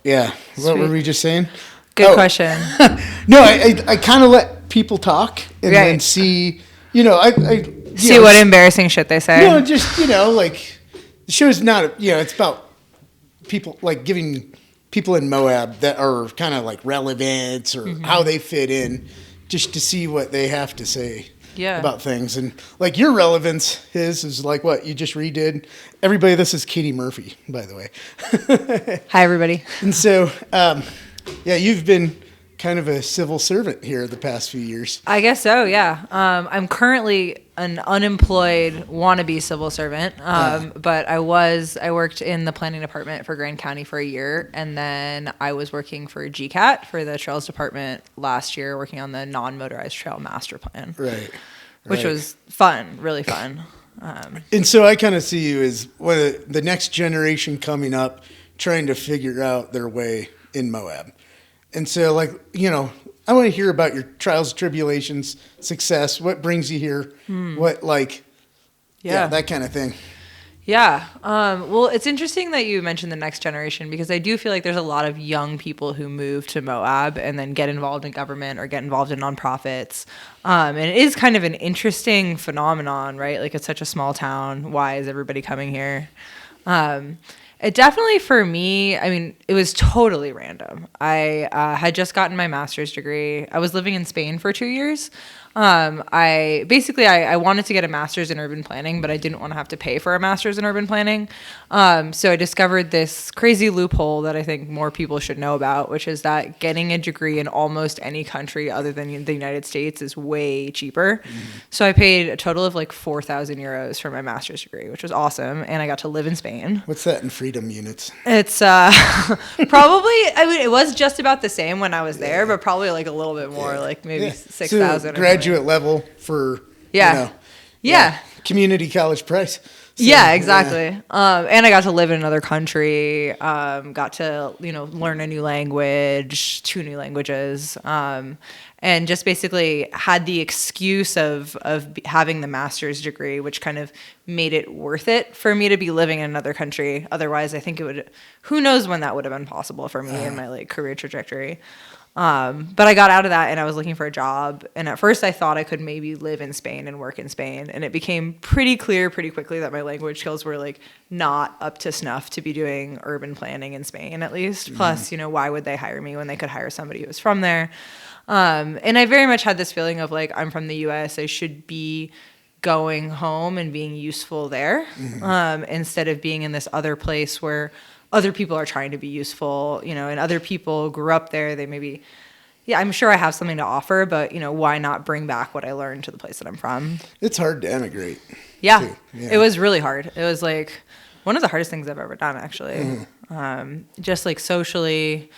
Yeah. Sweet. What were we just saying? Good question. No, I kind of let people talk and then see, See what embarrassing shit they say. No, just, like, the show's not, it's about people, like, giving people in Moab that are kind of, like, relevant or how they fit in, just to see what they have to say about things. And, like, your relevance is like what you just redid. Everybody, this is Katie Murphy, by the way. Hi, everybody. And so, you've been kind of a civil servant here the past few years. I guess so, yeah. I'm currently an unemployed wannabe civil servant, but I worked in the planning department for Grand County for a year, and then I was working for GCAT for the Trails Department last year, working on the non-motorized trail master plan. Right. Which was fun, really fun. And so I kind of see you as one of the next generation coming up, trying to figure out their way in Moab. And so, like, I want to hear about your trials, tribulations, success, what brings you here, what, like, that kind of thing. Yeah. Well, it's interesting that you mentioned the next generation, because I do feel like there's a lot of young people who move to Moab and then get involved in government or get involved in nonprofits. And it is kind of an interesting phenomenon, right? Like, it's such a small town. Why is everybody coming here? It definitely, for me, I mean, it was totally random. I had just gotten my master's degree. I was living in Spain for 2 years. I wanted to get a master's in urban planning, but I didn't want to have to pay for a master's in urban planning. So I discovered this crazy loophole that I think more people should know about, which is that getting a degree in almost any country other than the United States is way cheaper. So I paid a total of like 4,000 euros for my master's degree, which was awesome. And I got to live in Spain. What's that in freedom units? It's probably, it was just about the same when I was there, but probably like a little bit more, like maybe 6,000. So graduate level for community college price. So, yeah, exactly. And I got to live in another country, got to, learn a new language, 2 new languages, and just basically had the excuse of having the master's degree, which kind of made it worth it for me to be living in another country. Otherwise, I think who knows when that would have been possible for me in my like career trajectory. But I got out of that and I was looking for a job. And at first I thought I could maybe live in Spain and work in Spain. And it became pretty clear pretty quickly that my language skills were like not up to snuff to be doing urban planning in Spain, at least. Plus, why would they hire me when they could hire somebody who was from there? And I very much had this feeling of like, I'm from the US, I should be going home and being useful there, instead of being in this other place where other people are trying to be useful, and other people grew up there. They maybe, I'm sure I have something to offer, but, why not bring back what I learned to the place that I'm from? It's hard to emigrate. Yeah. It was really hard. It was like one of the hardest things I've ever done, actually. Just like socially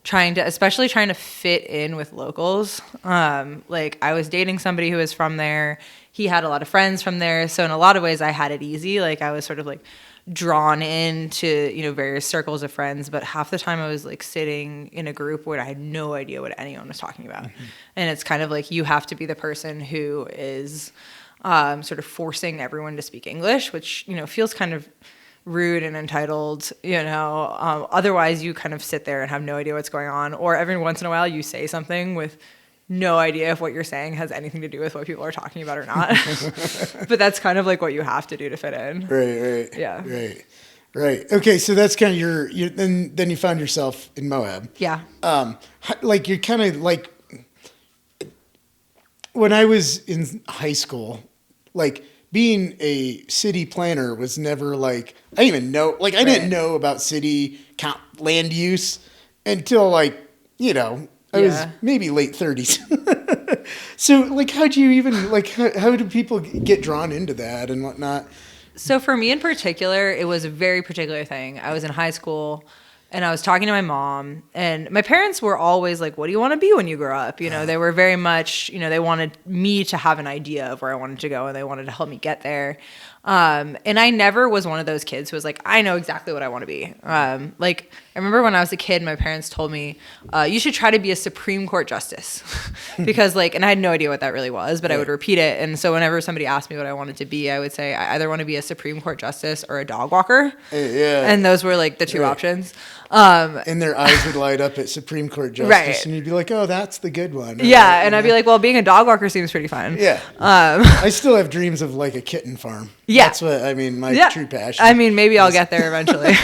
especially trying to fit in with locals. Like I was dating somebody who was from there. He had a lot of friends from there. So in a lot of ways I had it easy. Like I was sort of like drawn into, various circles of friends, but half the time I was like sitting in a group where I had no idea what anyone was talking about. And it's kind of like you have to be the person who is sort of forcing everyone to speak English, which, feels kind of rude and entitled, otherwise you kind of sit there and have no idea what's going on, or every once in a while you say something with no idea if what you're saying has anything to do with what people are talking about or not. But that's kind of like what you have to do to fit in. Right. Yeah. Right. Okay, so that's kind of your then you found yourself in Moab. Yeah. Like you're kind of like, when I was in high school, like being a city planner was never like, I didn't even know, like I didn't know about city land use until like, I was maybe late 30s. So like, how do you even like, how do people get drawn into that and whatnot? So for me in particular, it was a very particular thing. I was in high school and I was talking to my mom, and my parents were always like, what do you want to be when you grow up? They were very much, they wanted me to have an idea of where I wanted to go, and they wanted to help me get there. And I never was one of those kids who was like, I know exactly what I want to be. Like, I remember when I was a kid, my parents told me, you should try to be a Supreme Court justice. Because like, and I had no idea what that really was, but I would repeat it. And so whenever somebody asked me what I wanted to be, I would say, I either want to be a Supreme Court justice or a dog walker. Yeah. And those were like the two options. And their eyes would light up at Supreme Court justice, Right. and you'd be like, "Oh, that's the good one." Yeah, and I'd be like, well, being a dog walker seems pretty fun. Yeah. I still have dreams of like a kitten farm. Yeah. That's what I mean. My true passion. I mean, maybe I'll get there eventually.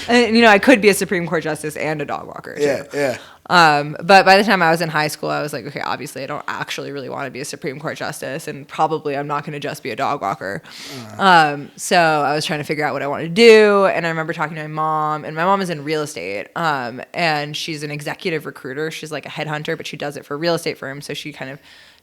And, I could be a Supreme Court justice and a dog walker too. Yeah. But by the time I was in high school, I was like, okay, obviously I don't actually really want to be a Supreme Court justice, and probably I'm not going to just be a dog walker. So I was trying to figure out what I wanted to do, and I remember talking to my mom, and my mom is in real estate, and she's an executive recruiter. She's like a headhunter, but she does it for real estate firms, so she kind of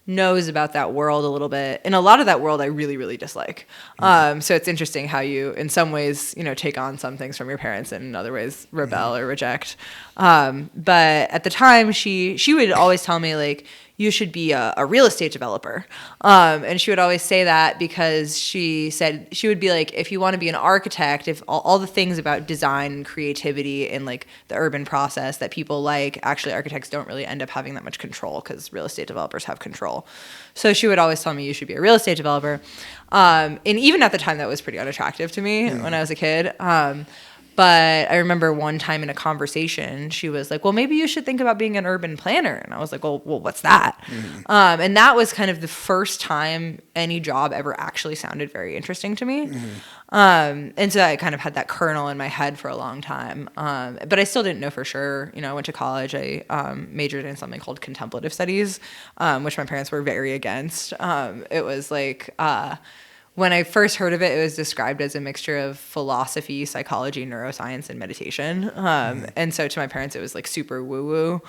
knows about that world a little bit. And a lot of that world I really, really dislike. So it's interesting how you, in some ways, take on some things from your parents and in other ways rebel or reject. But at the time, she would always tell me, like, you should be a real estate developer. And she would always say that because she said, she would be like, if you want to be an architect, if all the things about design and creativity and like the urban process that people like, actually architects don't really end up having that much control because real estate developers have control. So she would always tell me you should be a real estate developer. And even at the time, that was pretty unattractive to me when I was a kid. But I remember one time in a conversation, she was like, well, maybe you should think about being an urban planner. And I was like, well, what's that? And that was kind of the first time any job ever actually sounded very interesting to me. And so I kind of had that kernel in my head for a long time. But I still didn't know for sure. I went to college. I majored in something called contemplative studies, which my parents were very against. It was like... when I first heard of it, it was described as a mixture of philosophy, psychology, neuroscience, and meditation. And so to my parents, it was like super woo-woo.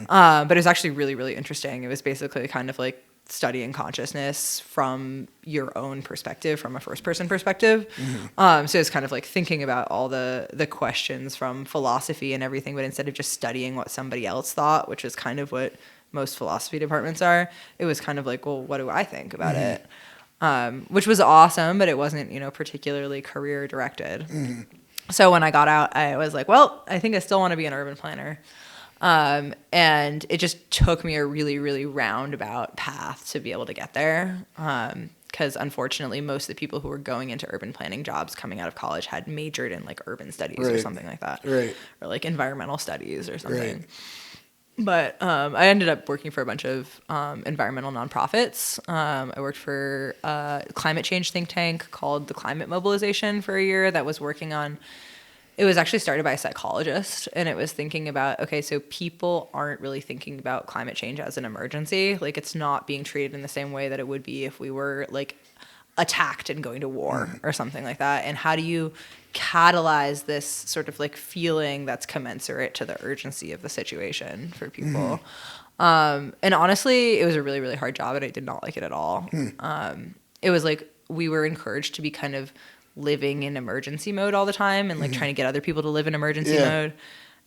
But it was actually really, really interesting. It was basically kind of like studying consciousness from your own perspective, from a first-person perspective. So it's kind of like thinking about all the questions from philosophy and everything, but instead of just studying what somebody else thought, which is kind of what most philosophy departments are, it was kind of like, well, what do I think about it? Which was awesome, but it wasn't, particularly career directed. So when I got out, I was like, well, I think I still want to be an urban planner. And it just took me a really, really roundabout path to be able to get there. Because unfortunately, most of the people who were going into urban planning jobs coming out of college had majored in like urban studies or something like that. Or like environmental studies or something. But I ended up working for a bunch of environmental nonprofits. I worked for a climate change think tank called the Climate Mobilization for a year that was working on, it was actually started by a psychologist, and it was thinking about, okay, so people aren't really thinking about climate change as an emergency. Like, it's not being treated in the same way that it would be if we were like attacked and going to war or something like that. And how do you catalyze this sort of like feeling that's commensurate to the urgency of the situation for people? And honestly, it was a really, really hard job, and I did not like it at all. It was like we were encouraged to be kind of living in emergency mode all the time and like trying to get other people to live in emergency mode.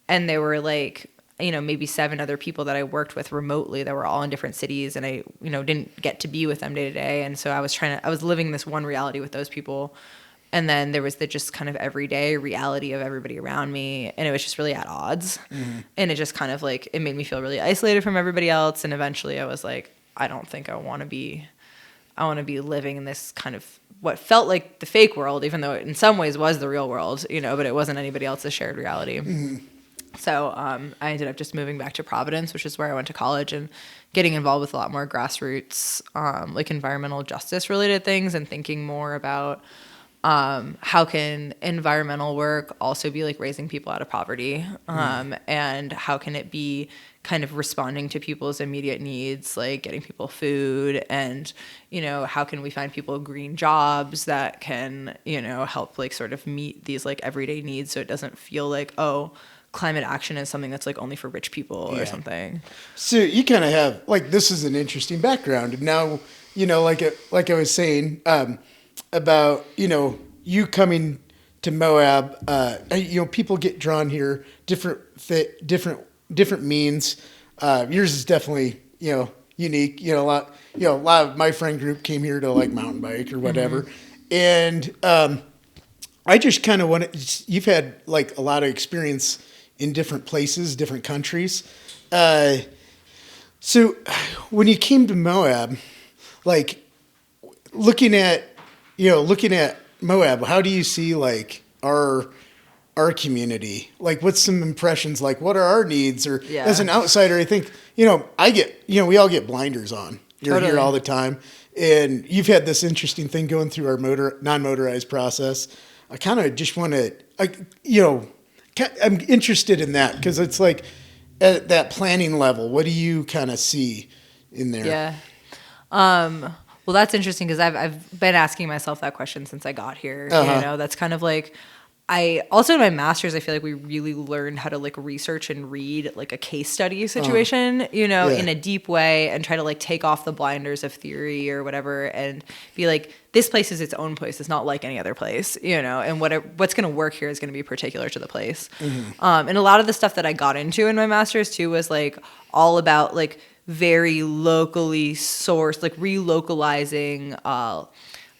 And there were like, maybe 7 other people that I worked with remotely that were all in different cities, and I, didn't get to be with them day to day. And so I was living this one reality with those people. And then there was the just kind of everyday reality of everybody around me. And it was just really at odds. And it just kind of like, it made me feel really isolated from everybody else. And eventually I was like, I don't think I want to be living in this kind of what felt like the fake world, even though it in some ways was the real world, but it wasn't anybody else's shared reality. So I ended up just moving back to Providence, which is where I went to college, and getting involved with a lot more grassroots, like environmental justice related things, and thinking more about how can environmental work also be like raising people out of poverty, and how can it be kind of responding to people's immediate needs, like getting people food, and how can we find people green jobs that can help like sort of meet these like everyday needs, so it doesn't feel like, oh, climate action is something that's like only for rich people or something. So you kind of have like, this is an interesting background, and now like I was saying about you coming to Moab, people get drawn here, different means. Yours is definitely unique. A lot of my friend group came here to like mountain bike or whatever, and I just kind of want you've had like a lot of experience in different places, different countries. So when you came to Moab, like looking at Moab, how do you see like our our community? Like, what's some impressions? Like, what are our needs? Or Yeah. as an outsider, I think, we all get blinders on. You're Totally. here all the time. And you've had this interesting thing going through our non-motorized process. I kind of just want to, I'm interested in that because it's like at that planning level, what do you kind of see in there? Yeah. Well, that's interesting because I've been asking myself that question since I got here. That's kind of like, I also in my master's, I feel like we really learned how to like research and read like a case study situation, in a deep way and try to like take off the blinders of theory or whatever and be like, this place is its own place. It's not like any other place, and what's going to work here is going to be particular to the place. Mm-hmm. And a lot of the stuff that I got into in my master's too was like all about like very locally sourced, like relocalizing,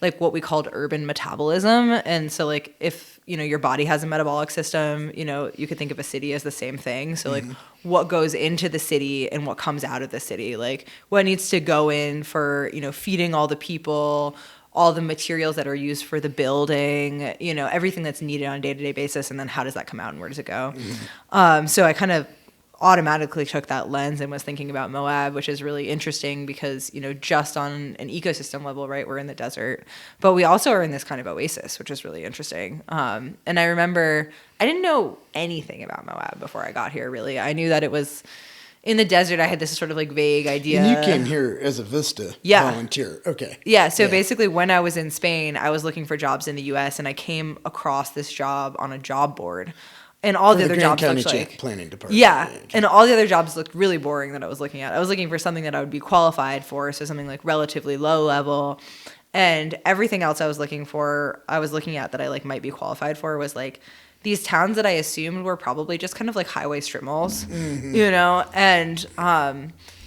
like what we called urban metabolism. And so like if, your body has a metabolic system, you could think of a city as the same thing. So like what goes into the city and what comes out of the city, like what needs to go in for, feeding all the people, all the materials that are used for the building, everything that's needed on a day-to-day basis. And then how does that come out and where does it go? So I kind of automatically took that lens and was thinking about Moab, which is really interesting because, just on an ecosystem level, right, we're in the desert, but we also are in this kind of oasis, which is really interesting. And I remember I didn't know anything about Moab before I got here, really. I knew that it was in the desert. I had this sort of like vague idea. And you came here as a Vista volunteer. Okay. Yeah. So basically when I was in Spain, I was looking for jobs in the US and I came across this job on a job board. And all the other jobs looked like planning department. Yeah, and all the other jobs looked really boring that I was looking at. I was looking for something that I would be qualified for, so something like relatively low level. And everything else I was looking at that I like might be qualified for was like these towns that I assumed were probably just kind of like highway strip malls, and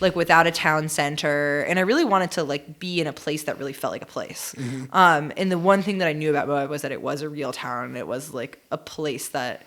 like without a town center. And I really wanted to like be in a place that really felt like a place. And the one thing that I knew about Moab was that it was a real town. It was like a place that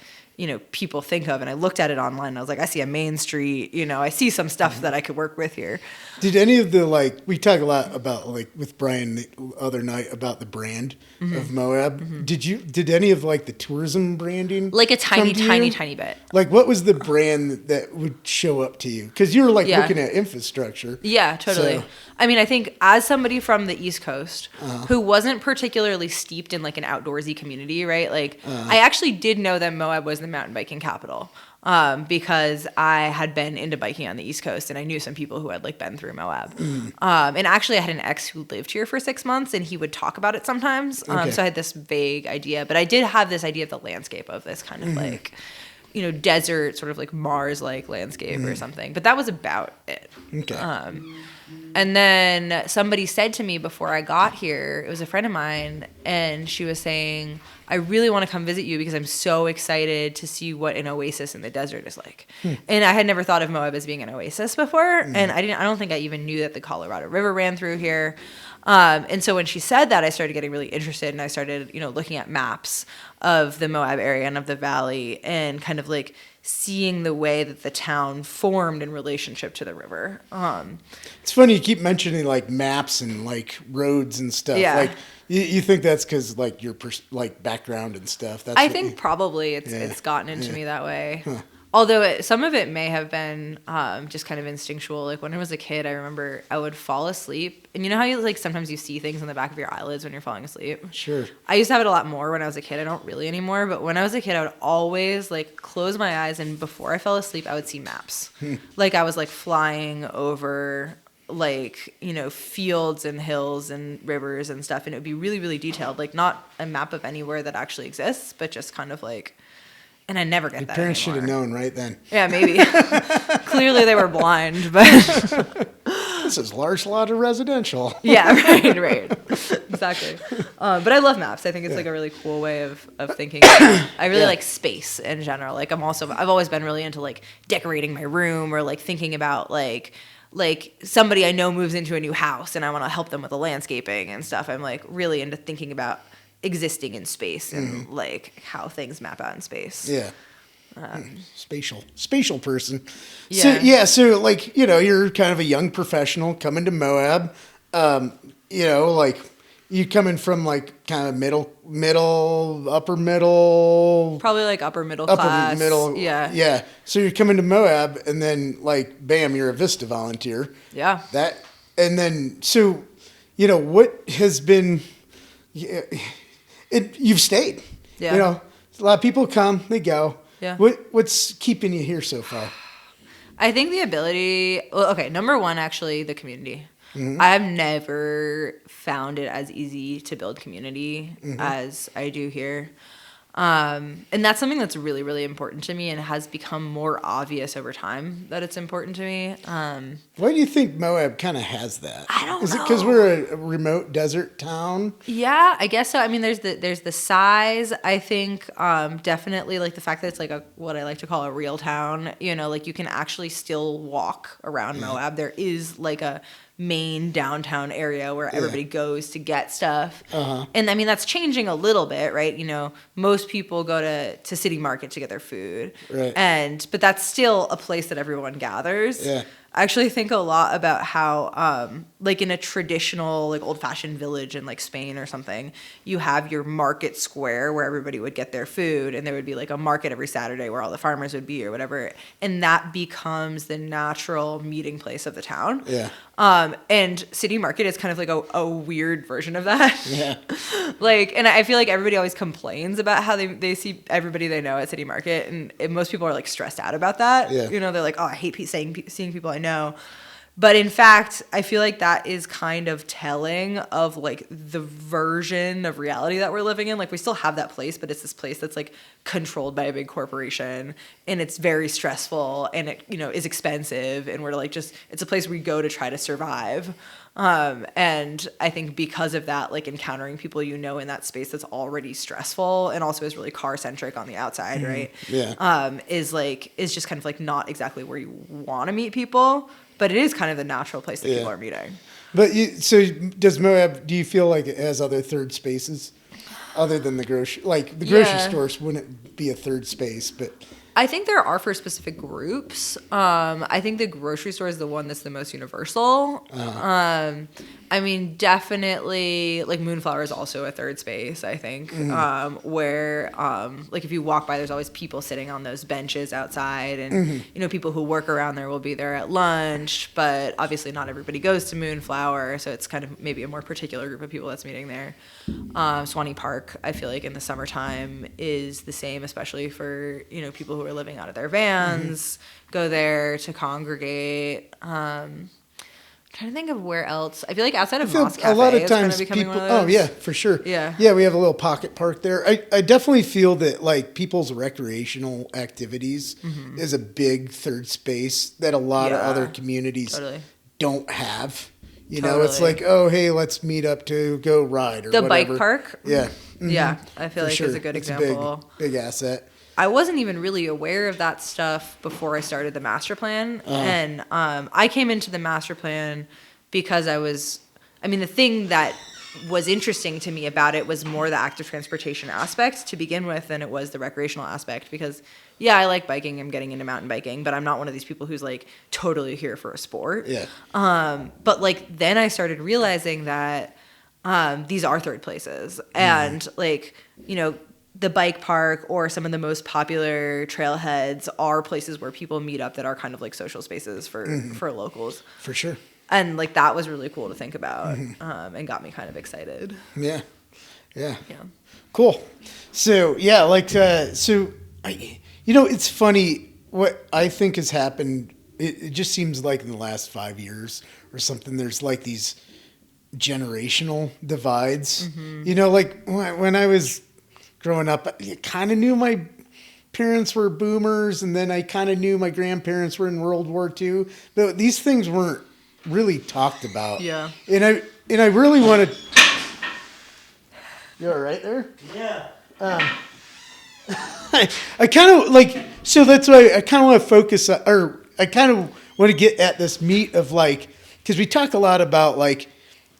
people think of. And I looked at it online and I was like, I see a main street, I see some stuff that I could work with here. Did any of the, we talk a lot about, with Brian the other night about the brand of Moab. Did any of, the tourism branding? Like a tiny bit. Like, what was the brand that would show up to you? Because you were, looking at infrastructure. Yeah, totally. So. I mean, I think as somebody from the East Coast who wasn't particularly steeped in, an outdoorsy community, right? I actually did know that Moab was the mountain biking capital. Because I had been into biking on the East Coast and I knew some people who had been through Moab. And actually I had an ex who lived here for 6 months and he would talk about it sometimes. So I had this vague idea, but I did have this idea of the landscape of this kind of desert, sort of Mars-like landscape or something. But that was about it. Okay. And then somebody said to me before I got here, it was a friend of mine, and she was saying, I really want to come visit you because I'm so excited to see what an oasis in the desert is like. And I had never thought of Moab as being an oasis before, and I don't think I even knew that the Colorado River ran through here. And so when she said that, I started getting really interested, and I started, looking at maps of the Moab area and of the valley and kind of seeing the way that the town formed in relationship to the river. It's funny you keep mentioning maps and roads and stuff. Yeah. You think that's because your background and stuff. I think probably it's gotten into me that way. Huh. Although some of it may have been just kind of instinctual. When I was a kid, I remember I would fall asleep. And you know how you sometimes you see things on the back of your eyelids when you're falling asleep? Sure. I used to have it a lot more when I was a kid. I don't really anymore. But when I was a kid, I would always close my eyes. And before I fell asleep, I would see maps. I was flying over fields and hills and rivers and stuff. And it would be really, really detailed. Not a map of anywhere that actually exists, but just kind of and I never get that anymore. Parents should have known right then. Yeah, maybe. Clearly they were blind, but... This is large lot of residential. Yeah, right. Exactly. But I love maps. I think it's a really cool way of thinking. I really like space in general. I've always been really into decorating my room or thinking about somebody I know moves into a new house and I want to help them with the landscaping and stuff. I'm Mm-hmm. really into thinking about existing in space and how things map out in space. Yeah. Spatial person. Yeah. So you're kind of a young professional coming to Moab. You coming from like kind of upper middle, Probably like upper middle upper class. middle. Yeah. Yeah. So you're coming to Moab and then like, bam, you're a Vista volunteer. Yeah. And then, so, what has been, you've stayed. Yeah. A lot of people come, they go. Yeah. What's keeping you here so far? I think the ability, well, okay, number one, actually, the community. Mm-hmm. I have never found it as easy to build community as I do here. And that's something that's really, really important to me and has become more obvious over time that it's important to me. Why do you think Moab kind of has that? I don't know. Is it because we're a remote desert town? Yeah, I guess so. I mean, there's the size. I think definitely like the fact that it's like what I like to call a real town. Like you can actually still walk around Moab. There is like a main downtown area where everybody goes to get stuff. And I mean, that's changing a little bit, right? Most people go to City Market to get their food. Right. But that's still a place that everyone gathers. Yeah. I actually think a lot about how, like in a traditional, like old-fashioned village in like Spain or something, you have your market square where everybody would get their food, and there would be like a market every Saturday where all the farmers would be or whatever, and that becomes the natural meeting place of the town. Yeah. And City Market is kind of like a weird version of that. Yeah. And I feel like everybody always complains about how they see everybody they know at City Market, and most people are like stressed out about that. Yeah. They're like, oh, I hate seeing people I know. But in fact, I feel like that is kind of telling of like the version of reality that we're living in. Like we still have that place, but it's this place that's like controlled by a big corporation, and it's very stressful, and it is expensive, and we're like it's a place we go to try to survive. And I think because of that, like encountering people in that space that's already stressful and also is really car centric on the outside, right? Yeah. Is just kind of like not exactly where you want to meet people, but it is kind of the natural place that people are meeting. But so does Moab? Do you feel like it has other third spaces other than the grocery? Like the grocery stores wouldn't be a third space, but. I think there are for specific groups. I think the grocery store is the one that's the most universal. I mean, definitely, like Moonflower is also a third space, I think, where, like, if you walk by, there's always people sitting on those benches outside, and, people who work around there will be there at lunch, but obviously not everybody goes to Moonflower, so it's kind of maybe a more particular group of people that's meeting there. Swanee Park, I feel like in the summertime is the same, especially for, people who are living out of their vans, go there to congregate. Trying to think of where else. I feel like outside of Moss Cafe, a lot of it's times kind of becoming people. one of those. Oh yeah, for sure. Yeah. Yeah, we have a little pocket park there. I definitely feel that like people's recreational activities is a big third space that a lot of other communities don't have. It's like, oh hey, let's meet up to go ride or the whatever. bike park. Yeah. Mm-hmm. Yeah, I feel for like sure. it's a good It's example. Big asset. I wasn't even really aware of that stuff before I started the master plan. And I came into the master plan because the thing that was interesting to me about it was more the active transportation aspect to begin with than it was the recreational aspect. Because, yeah, I like biking. I'm getting into mountain biking. But I'm not one of these people who's, like, totally here for a sport. Yeah. But, like, then I started realizing that these are third places. And, like, the bike park or some of the most popular trailheads are places where people meet up that are kind of like social spaces for locals. For sure. And like that was really cool to think about and got me kind of excited. Yeah. Cool. So yeah, like it's funny what I think has happened. It just seems like in the last 5 years or something, there's like these generational divides. Like when I was growing up, I kind of knew my parents were boomers, and then I kind of knew my grandparents were in World War II. But these things weren't really talked about. Yeah. And I really want to. You all right there? Yeah. I kind of like, so that's why I kind of want to focus, or I kind of want to get at this meat of like, because we talk a lot about like,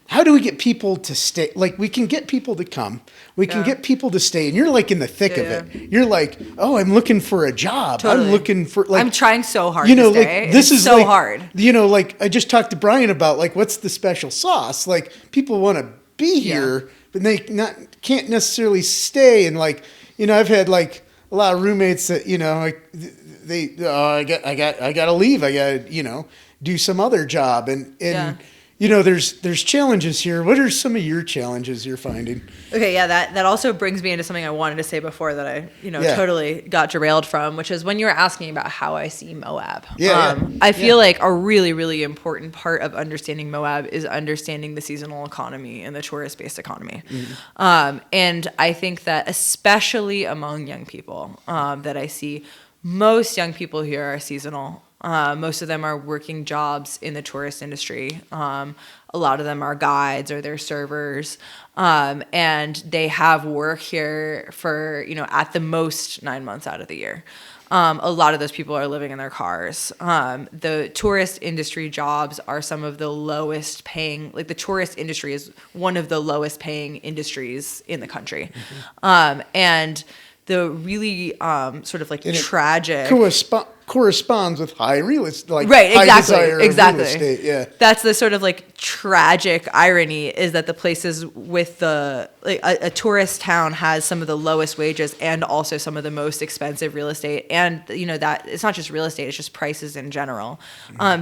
how do we get people to stay? Like, we can get people to come. We can get people to stay. And you're, like, in the thick of it. You're like, oh, I'm looking for a job. Totally. I'm looking for, like... I'm trying so hard to stay. Like, this is so like, hard. Like, I just talked to Brian about, like, what's the special sauce? Like, people want to be here, but they can't necessarily stay. And like, I've had like a lot of roommates that, like I got to leave. I got to, do some other job. And there's challenges here. What are some of your challenges you're finding? Okay, yeah, that also brings me into something I wanted to say before that I, totally got derailed from, which is when you were asking about how I see Moab. I feel like a really, really important part of understanding Moab is understanding the seasonal economy and the tourist-based economy. And I think that especially among young people that I see, most young people here are seasonal. Most of them are working jobs in the tourist industry. A lot of them are guides or they're servers. And they have work here for, at the most 9 months out of the year. A lot of those people are living in their cars. The tourist industry jobs are some of the lowest paying, like the tourist industry is one of the lowest paying industries in the country. And the really sort of like tragic corresponds with high real estate, like right, exactly, high desire exactly. Of real estate, yeah. That's the sort of like tragic irony is that the places with the like a tourist town has some of the lowest wages and also some of the most expensive real estate, and that it's not just real estate, it's just prices in general,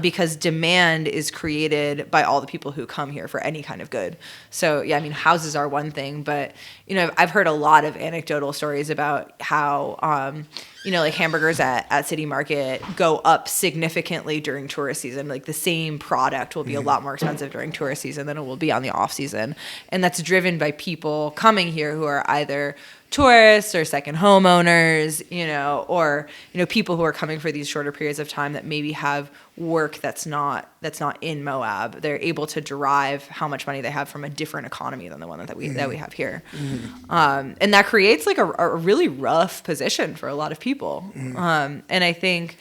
because demand is created by all the people who come here for any kind of good. So yeah, I mean houses are one thing, but I've heard a lot of anecdotal stories about how like hamburgers at City Market go up significantly during tourist season. Like the same product will be a lot more expensive during tourist season than it will be on the off season. And that's driven by people coming here who are either tourists or second homeowners, or people who are coming for these shorter periods of time that maybe have work that's not in Moab. They're able to derive how much money they have from a different economy than the one that we have here. And that creates like a really rough position for a lot of people. And I think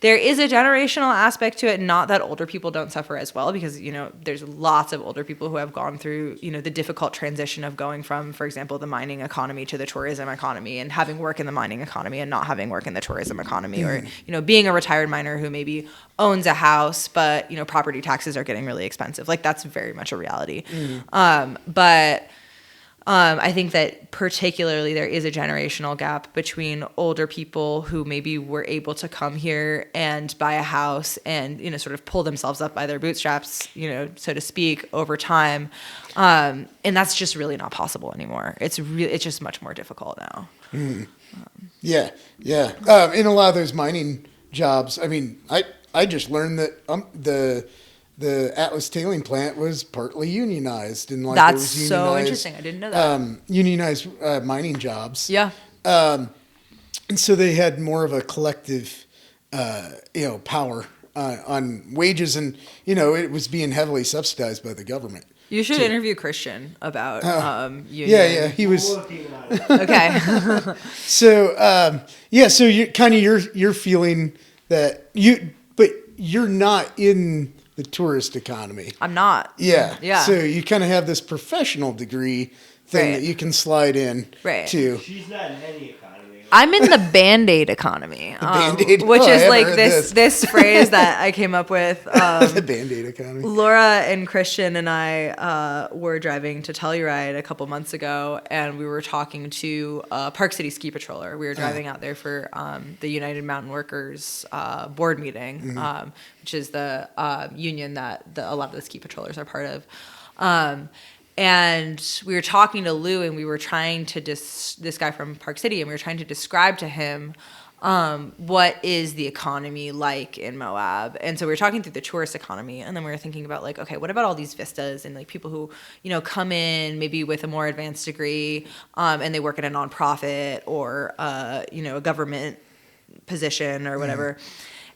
there is a generational aspect to it, not that older people don't suffer as well, because, there's lots of older people who have gone through, the difficult transition of going from, for example, the mining economy to the tourism economy and having work in the mining economy and not having work in the tourism economy, or, being a retired miner who maybe owns a house, but, property taxes are getting really expensive. Like that's very much a reality. But I think that particularly there is a generational gap between older people who maybe were able to come here and buy a house and, sort of pull themselves up by their bootstraps, so to speak, over time. And that's just really not possible anymore. It's just much more difficult now. Yeah. In a lot of those mining jobs, I mean, I just learned that the Atlas tailing plant was partly unionized, and like that's so interesting. I didn't know that. Unionized mining jobs. Yeah. And so they had more of a collective, power on wages, and it was being heavily subsidized by the government. You should interview Christian about union. Yeah, he was okay. So so you kind of you're feeling that you're not in the tourist economy. I'm not. Yeah. So you kind of have this professional degree thing that you can slide in to. She's not in any economy. I'm in the Band-Aid economy, Band-Aid? which is like this this phrase that I came up with. The Band-Aid economy. Laura and Christian and I were driving to Telluride a couple months ago, and we were talking to a Park City ski patroller. We were driving out there for the United Mountain Workers board meeting, which is the union that a lot of the ski patrollers are part of. And we were talking to Lou, and we were trying to this guy from Park City, and we were trying to describe to him what is the economy like in Moab. And so we were talking through the tourist economy, and then we were thinking about like, okay, what about all these vistas and like people who, come in maybe with a more advanced degree, and they work at a nonprofit or, a government position or whatever.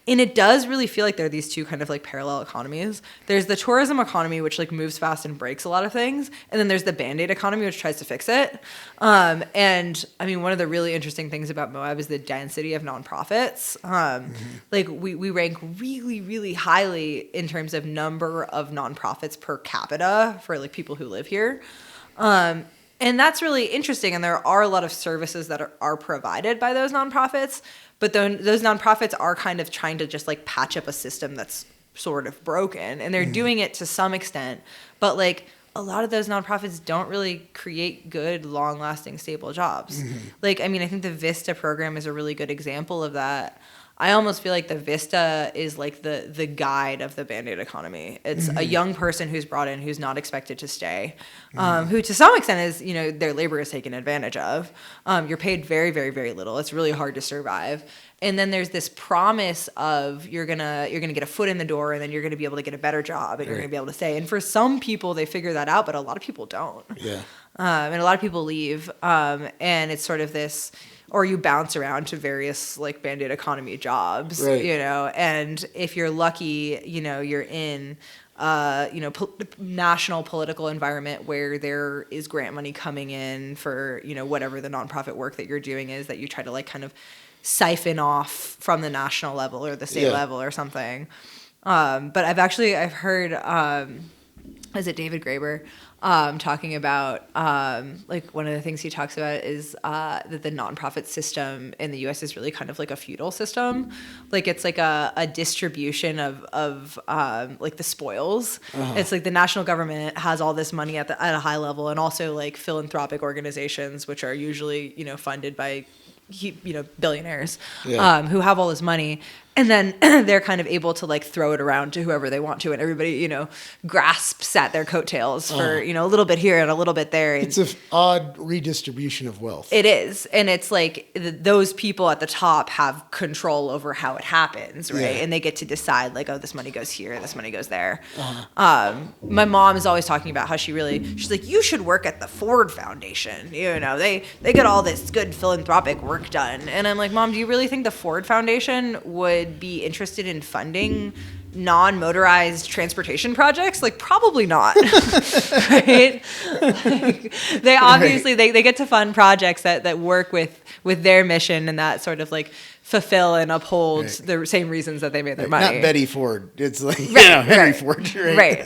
And it does really feel like there are these two kind of like parallel economies. There's the tourism economy, which like moves fast and breaks a lot of things. And then there's the Band-Aid economy, which tries to fix it. And I mean, one of the really interesting things about Moab is the density of nonprofits. Like we rank really, really highly in terms of number of nonprofits per capita for like people who live here. And that's really interesting. And there are a lot of services that are provided by those nonprofits. But then those nonprofits are kind of trying to just like patch up a system that's sort of broken, and they're doing it to some extent. But like a lot of those nonprofits don't really create good, long-lasting, stable jobs. Like, I mean, I think the Vista program is a really good example of that. I almost feel like the Vista is like the guide of the Band-Aid economy. It's a young person who's brought in who's not expected to stay, who to some extent is, you know, their labor is taken advantage of. You're paid very, very, very little. It's really hard to survive. And then there's this promise of you're gonna get a foot in the door, and then you're gonna be able to get a better job, and you're gonna be able to stay. And for some people, they figure that out, but a lot of people don't. Yeah. And a lot of people leave, and it's sort of this, or you bounce around to various like Band-Aid economy jobs, Right. you know, and if you're lucky, you know, you're in, national political environment where there is grant money coming in for, you know, whatever the nonprofit work that you're doing is, that you try to like kind of siphon off from the national level or the state level or something. But I've heard, is it David Graeber, talking about, like one of the things he talks about is that the nonprofit system in the U.S. is really kind of like a feudal system. Like it's like a distribution of like the spoils. It's like the national government has all this money at a high level, and also like philanthropic organizations, which are usually, you know, funded by, you know, billionaires who have all this money, and then they're kind of able to like throw it around to whoever they want to, and everybody, you know, grasps at their coattails for, you know, a little bit here and a little bit there. And It's an odd redistribution of wealth. it is, and it's like those people at the top have control over how it happens, right? Yeah. And they get to decide like, oh, this money goes here, this money goes there. My mom is always talking about how she's like, you should work at the Ford Foundation. You know, they get all this good philanthropic work done. And I'm like, Mom, do you really think the Ford Foundation would be interested in funding non-motorized transportation projects? Like, probably not. Right? Like, they obviously they get to fund projects that work with their mission and that sort of like fulfill and uphold the same reasons that they made their money. Not Betty Ford. It's like, Henry Ford. Right.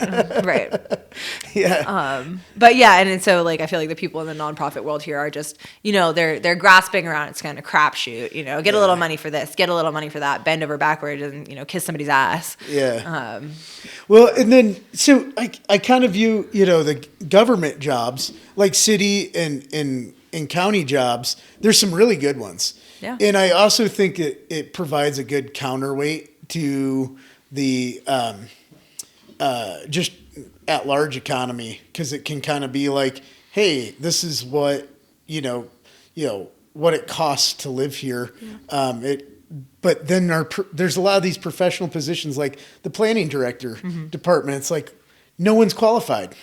Yeah. But yeah, and so like I feel like the people in the nonprofit world here are just, you know, they're grasping around. It's kind of crapshoot, you know, get a little money for this, get a little money for that, bend over backwards and, you know, kiss somebody's ass. Yeah. Well, and then, so I kind of view, you know, the government jobs, like city and county jobs, there's some really good ones. Yeah. And I also think it provides a good counterweight to the just at large economy, because it can kind of be like, hey, this is what, you know, what it costs to live here. But then there's a lot of these professional positions like the planning director department. It's like no one's qualified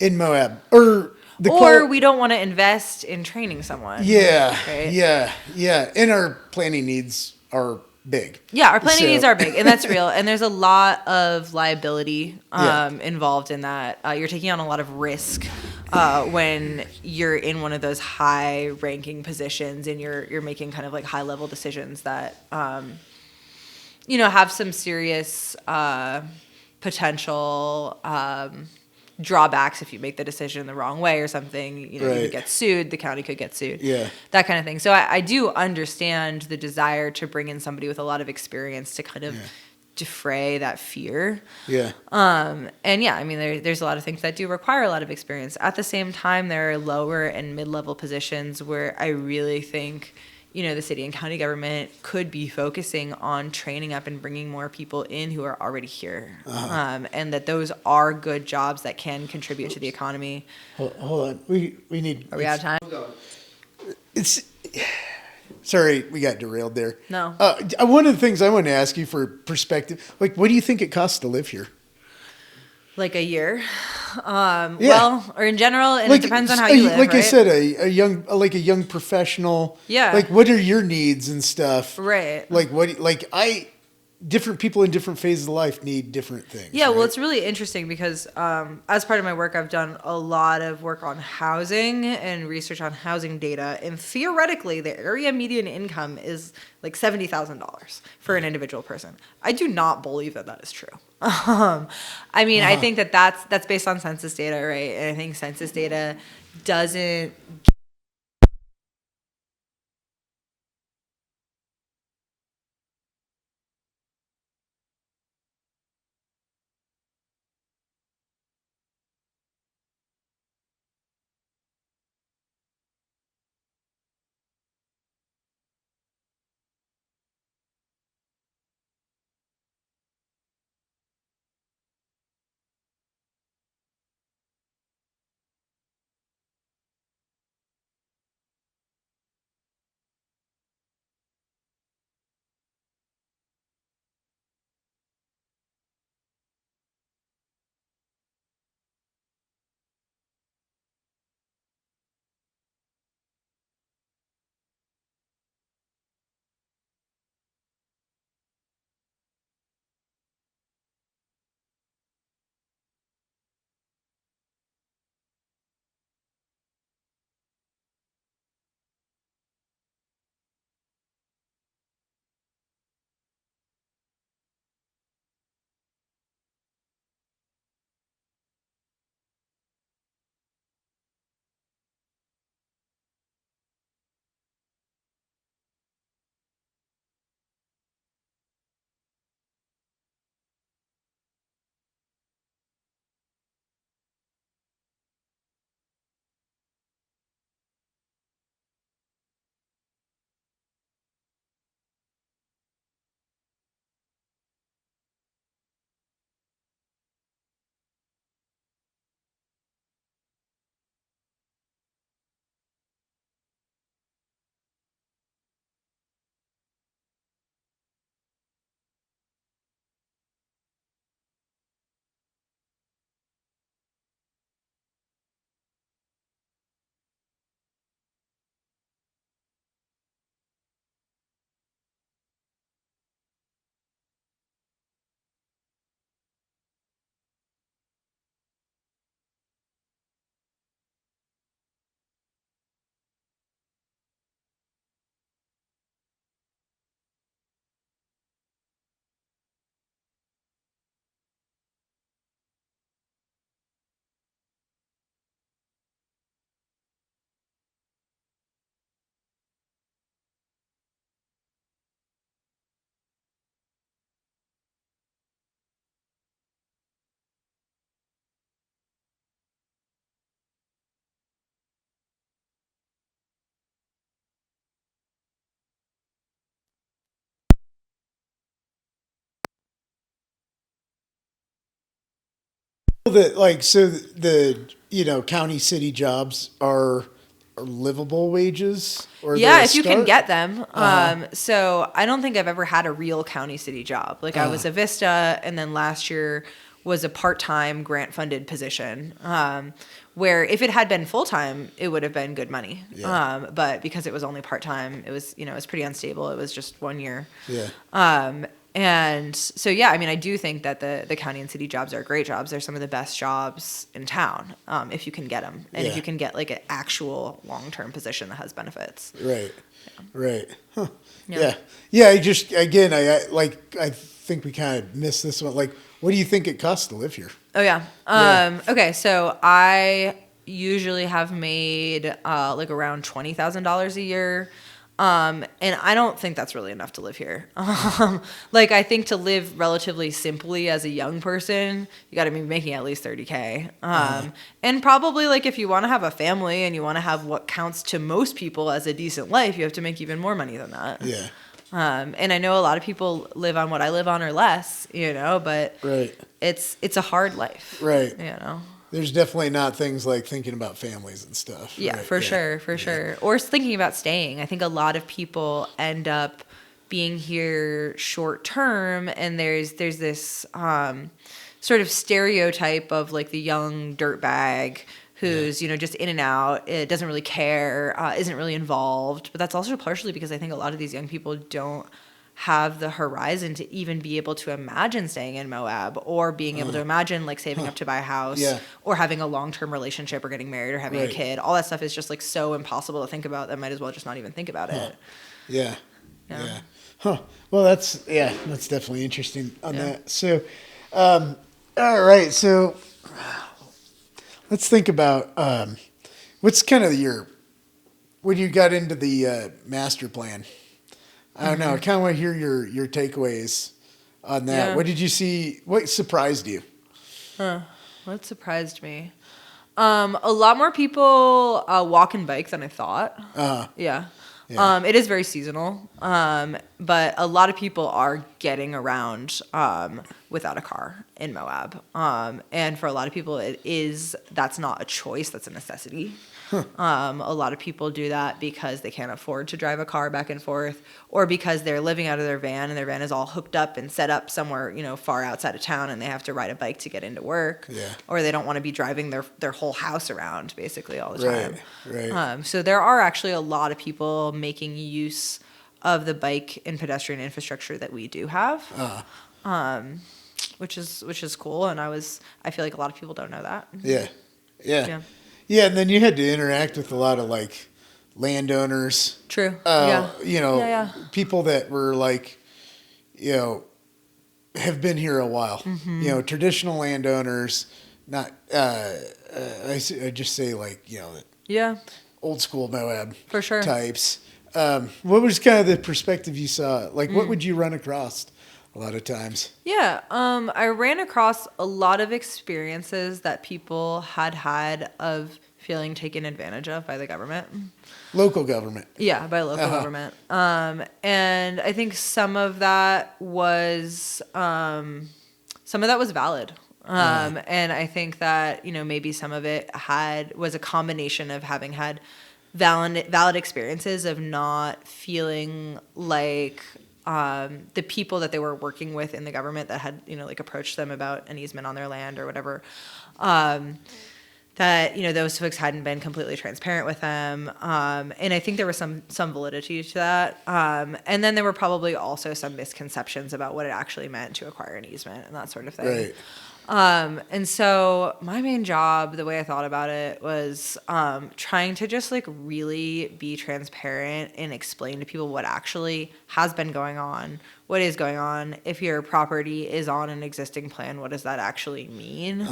in Moab, or we don't want to invest in training someone. Yeah, right? yeah. And our planning needs are big. Yeah, our planning needs are big, and that's real. And there's a lot of liability involved in that. You're taking on a lot of risk when you're in one of those high-ranking positions, and you're making kind of like high-level decisions that you know, have some serious potential drawbacks if you make the decision the wrong way or something. You know, you could get sued, the county could get sued, that kind of thing. So I do understand the desire to bring in somebody with a lot of experience to kind of defray that fear. And yeah, I mean, there's a lot of things that do require a lot of experience. At the same time, there are lower and mid-level positions where I really think, you know, the city and county government could be focusing on training up and bringing more people in who are already here. And that those are good jobs that can contribute to the economy. Hold on. We need... Are we out of time? Sorry, we got derailed there. No. One of the things I want to ask you for perspective, like, what do you think it costs to live here? Like a year? Well, or in general, and like, it depends on how you live, like right? I said, a young professional. Yeah. Like, what are your needs and stuff? Right. Like, different people in different phases of life need different things. Yeah, right? well, it's really interesting because as part of my work, I've done a lot of work on housing and research on housing data. And theoretically, the area median income is like $70,000 for an individual person. I do not believe that is true. I mean, I think that's based on census data, right? And I think census data doesn't That like so the county city jobs are livable wages or Yeah, the if you can start? get them. So I don't think I've ever had a real county city job. Like I was a Vista, and then last year was a part-time grant-funded position. Where if it had been full-time, it would have been good money. Yeah. But because it was only part-time, it was it was pretty unstable. It was just 1 year. Yeah. And so, yeah, I mean, I do think that the county and city jobs are great jobs. They're some of the best jobs in town, if you can get them, and if Yeah. you can get like an actual long-term position that has benefits. Right. Right. Huh. Yeah. Yeah. Yeah. I just again, I think we kind of missed this one. Like, what do you think it costs to live here? Oh yeah. Okay, so I usually have made like around $20,000 a year. And I don't think that's really enough to live here. Like I think to live relatively simply as a young person, you got to be making at least 30K. And probably like if you want to have a family and you want to have what counts to most people as a decent life, you have to make even more money than that. Yeah. And I know a lot of people live on what I live on or less, but Right. it's a hard life. Right. There's definitely not things like thinking about families and stuff. Yeah, right? for sure. Or thinking about staying. I think a lot of people end up being here short term, and there's this sort of stereotype of like the young dirtbag who's just in and out, it doesn't really care, isn't really involved. But that's also partially because I think a lot of these young people don't have the horizon to even be able to imagine staying in Moab or being able to imagine like saving up to buy a house or having a long-term relationship or getting married or having a kid. All that stuff is just like so impossible to think about that might as well just not even think about it. Yeah. Huh. Well, that's definitely interesting on that. So, all right. So let's think about what's kind of when you got into the master plan. I don't know. I kind of want to hear your takeaways on that. Yeah. What did you see? What surprised you? What surprised me? A lot more people walk and bike than I thought. Yeah. It is very seasonal, but a lot of people are getting around without a car in Moab. And for a lot of people, that's not a choice, that's a necessity. A lot of people do that because they can't afford to drive a car back and forth, or because they're living out of their van and their van is all hooked up and set up somewhere, far outside of town, and they have to ride a bike to get into work. Yeah. Or they don't want to be driving their whole house around basically all the time. Right. So there are actually a lot of people making use of the bike and pedestrian infrastructure that we do have. Which is cool, and I feel like a lot of people don't know that. Yeah, and then you had to interact with a lot of like landowners. True. People that were like, have been here a while. Mm-hmm. Traditional landowners, not. I just say like old school Moab For sure. types. What was kind of the perspective you saw? Like, what would you run across a lot of times? Yeah, I ran across a lot of experiences that people had of feeling taken advantage of by the government. Local government. Yeah, by local government. And I think some of that was valid. And I think that, maybe some of it was a combination of having had valid experiences of not feeling like the people that they were working with in the government that had, approached them about an easement on their land or whatever, that, those folks hadn't been completely transparent with them. And I think there was some validity to that. And then there were probably also some misconceptions about what it actually meant to acquire an easement and that sort of thing. Right. And so my main job, the way I thought about it, was trying to just like really be transparent and explain to people what actually has been going on, what is going on. If your property is on an existing plan, what does that actually mean?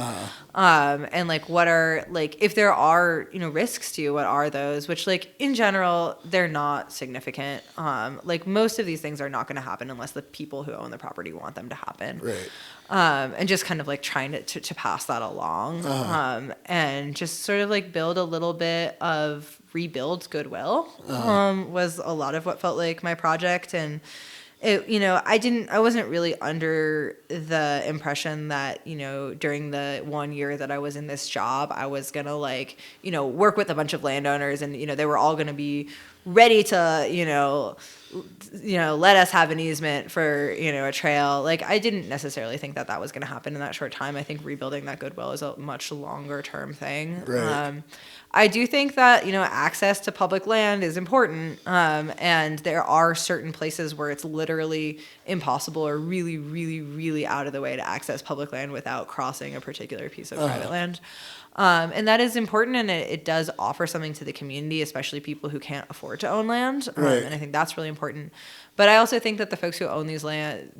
And like what are if there are risks to you, what are those? Which in general they're not significant. Most of these things are not going to happen unless the people who own the property want them to happen. Right. And just kind of trying to pass that along, and just sort of build a little bit of rebuild goodwill, was a lot of what felt like my project. And I wasn't really under the impression that, during the 1 year that I was in this job, I was going to work with a bunch of landowners and, they were all going to be ready to, let us have an easement for, a trail. Like, I didn't necessarily think that was going to happen in that short time. I think rebuilding that goodwill is a much longer term thing. Right. I do think that, access to public land is important. And there are certain places where it's literally impossible or really, really, really out of the way to access public land without crossing a particular piece of private land. And that is important, and it does offer something to the community, especially people who can't afford to own land. Right. And I think that's really important. But I also think that the folks who own this land,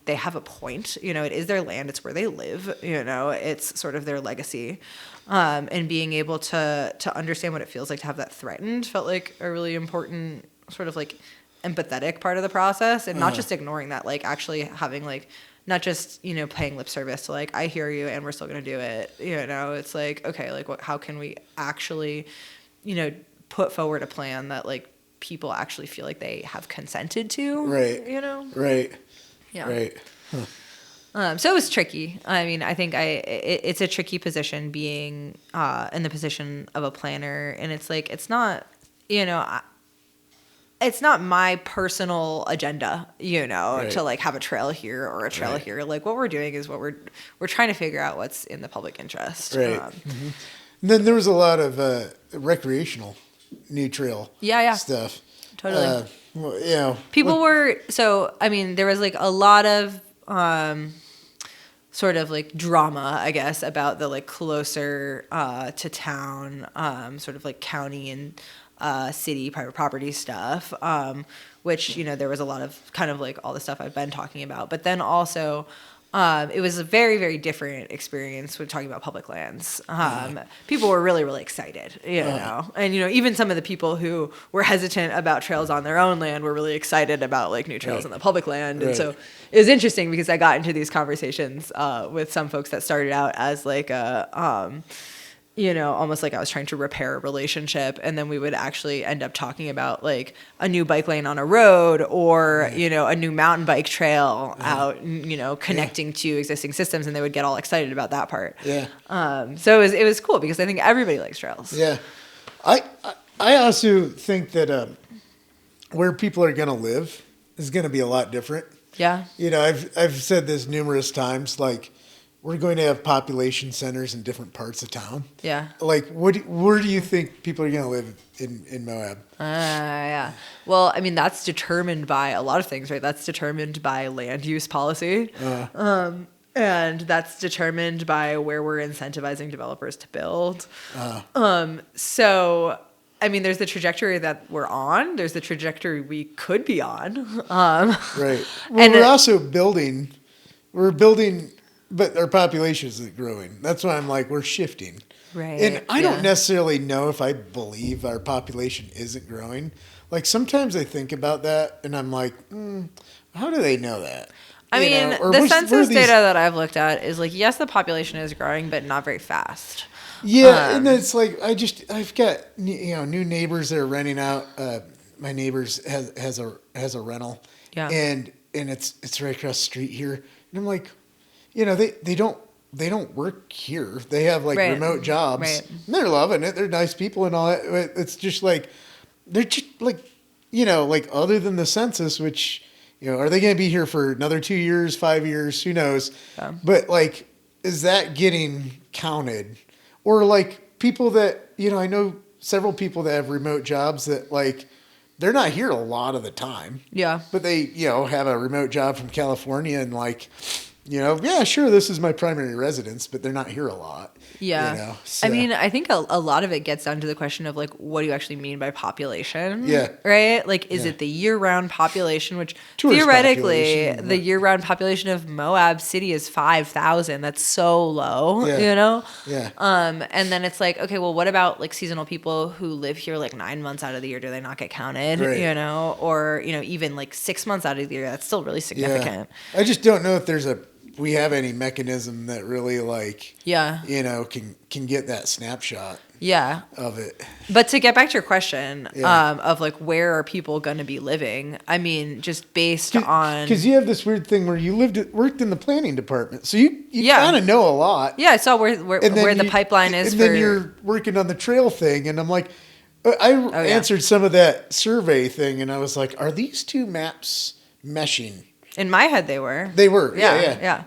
they have a point. It is their land. It's where they live. It's sort of their legacy. And being able to understand what it feels like to have that threatened felt like a really important sort of like empathetic part of the process, and not just ignoring that, like actually having like not just paying lip service to like I hear you and we're still gonna do it. It's like, okay, like how can we actually put forward a plan that like people actually feel like they have consented to, right? Right. Yeah. Right. Huh. So it was tricky. I mean, I think it's a tricky position being in the position of a planner, and it's like it's not my personal agenda, right. to like have a trail here or a trail here. Like what we're doing is what we're trying to figure out what's in the public interest. Right. And then there was a lot of recreational new trail stuff. Totally. People were there was like a lot of sort of like drama, I guess, about the like closer to town sort of like county and city private property stuff, which there was a lot of kind of like all the stuff I've been talking about, but then also it was a very, very different experience when talking about public lands. People were really, really excited, and even some of the people who were hesitant about trails on their own land were really excited about like new trails on the public land. And so it was interesting because I got into these conversations with some folks that started out as like a almost like I was trying to repair a relationship, and then we would actually end up talking about like a new bike lane on a road or, a new mountain bike trail out, connecting to existing systems, and they would get all excited about that part. Yeah. So it was cool because I think everybody likes trails. Yeah. I also think that where people are going to live is going to be a lot different. Yeah. I've said this numerous times, like, we're going to have population centers in different parts of town. Yeah. Like, where do you think people are going to live in Moab? Yeah. Well, I mean, that's determined by a lot of things, right? That's determined by land use policy. And that's determined by where we're incentivizing developers to build. So, I mean, there's the trajectory that we're on. There's the trajectory we could be on. Right. Well, and we're also building. We're building... But our population isn't growing. That's why I'm like, we're shifting. Right. And I don't necessarily know if I believe our population isn't growing. Like, sometimes I think about that, and I'm like, how do they know that? I mean, the census data that I've looked at is like, yes, the population is growing, but not very fast. Yeah, and it's like, I've got, new neighbors that are renting out. My neighbors has a rental. Yeah. And it's right across the street here. And I'm like, they don't work here. They have like remote jobs. Right. And they're loving it. They're nice people and all that. It's just like, they're just like, like other than the census, which, are they going to be here for another 2 years, 5 years? Who knows? Yeah. But like, is that getting counted? Or like people that, I know several people that have remote jobs that like, they're not here a lot of the time. Yeah. But they, have a remote job from California and like, yeah, sure, this is my primary residence, but they're not here a lot. Yeah. So. I mean, I think a lot of it gets down to the question of, like, what do you actually mean by population? Yeah. Right? Like, is it the year-round population, which tourist theoretically, population, the year-round population of Moab City is 5,000. That's so low, Yeah. And then it's like, okay, well, what about, like, seasonal people who live here, like, 9 months out of the year? Do they not get counted, Or, even, like, 6 months out of the year? That's still really significant. Yeah. I just don't know if there's a we have any mechanism that really like, Yeah. can get that snapshot. Yeah. Of it. But to get back to your question, Yeah. of like, where are people going to be living? I mean, just based on... Because you have this weird thing where you worked in the planning department. So you Yeah. kind of know a lot. Yeah, I saw where the pipeline is. And then you're working on the trail thing. And I'm like, I answered some of that survey thing. And I was like, are these two maps meshing? In my head, they were. They were. Yeah.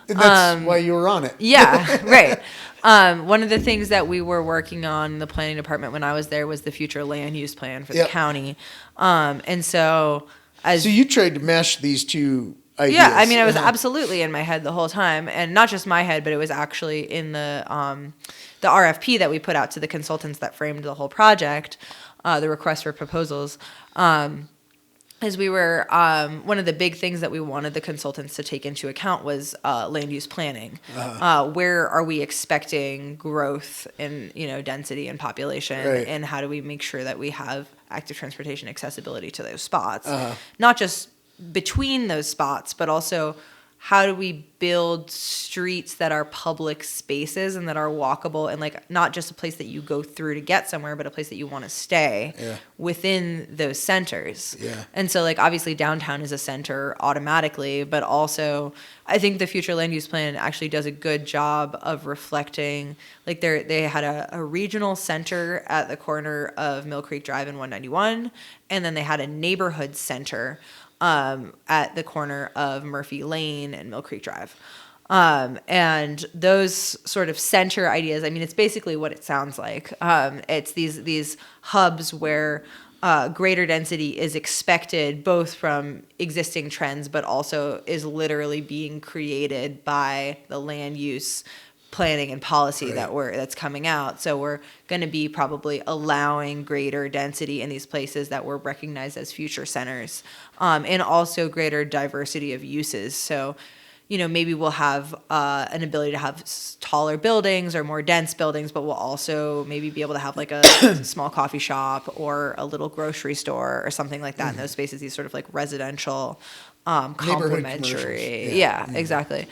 And that's why you were on it. Yeah, right. One of the things that we were working on in the planning department when I was there was the future land use plan for the county. And so So you tried to mesh these two ideas. Yeah, I mean, I was absolutely in my head the whole time. And not just my head, but it was actually in the RFP that we put out to the consultants that framed the whole project, the request for proposals. As we were, one of the big things that we wanted the consultants to take into account was land use planning. Where are we expecting growth in, density and population, and how do we make sure that we have active transportation accessibility to those spots? Not just between those spots, but also how do we build streets that are public spaces and that are walkable and like not just a place that you go through to get somewhere, but a place that you want to stay within those centers. And so like obviously downtown is a center automatically, but also I think the future land use plan actually does a good job of reflecting like they had a regional center at the corner of Mill Creek Drive and 191, and then they had a neighborhood center at the corner of Murphy Lane and Mill Creek Drive. And those sort of center ideas, I mean, it's basically what it sounds like. It's these hubs where greater density is expected both from existing trends, but also is literally being created by the land use planning and policy that's coming out. So we're going to be probably allowing greater density in these places that were recognized as future centers, and also greater diversity of uses. So, maybe we'll have an ability to have taller buildings or more dense buildings, but we'll also maybe be able to have like a small coffee shop or a little grocery store or something like that in those spaces, these sort of like residential, complementary. Yeah, exactly.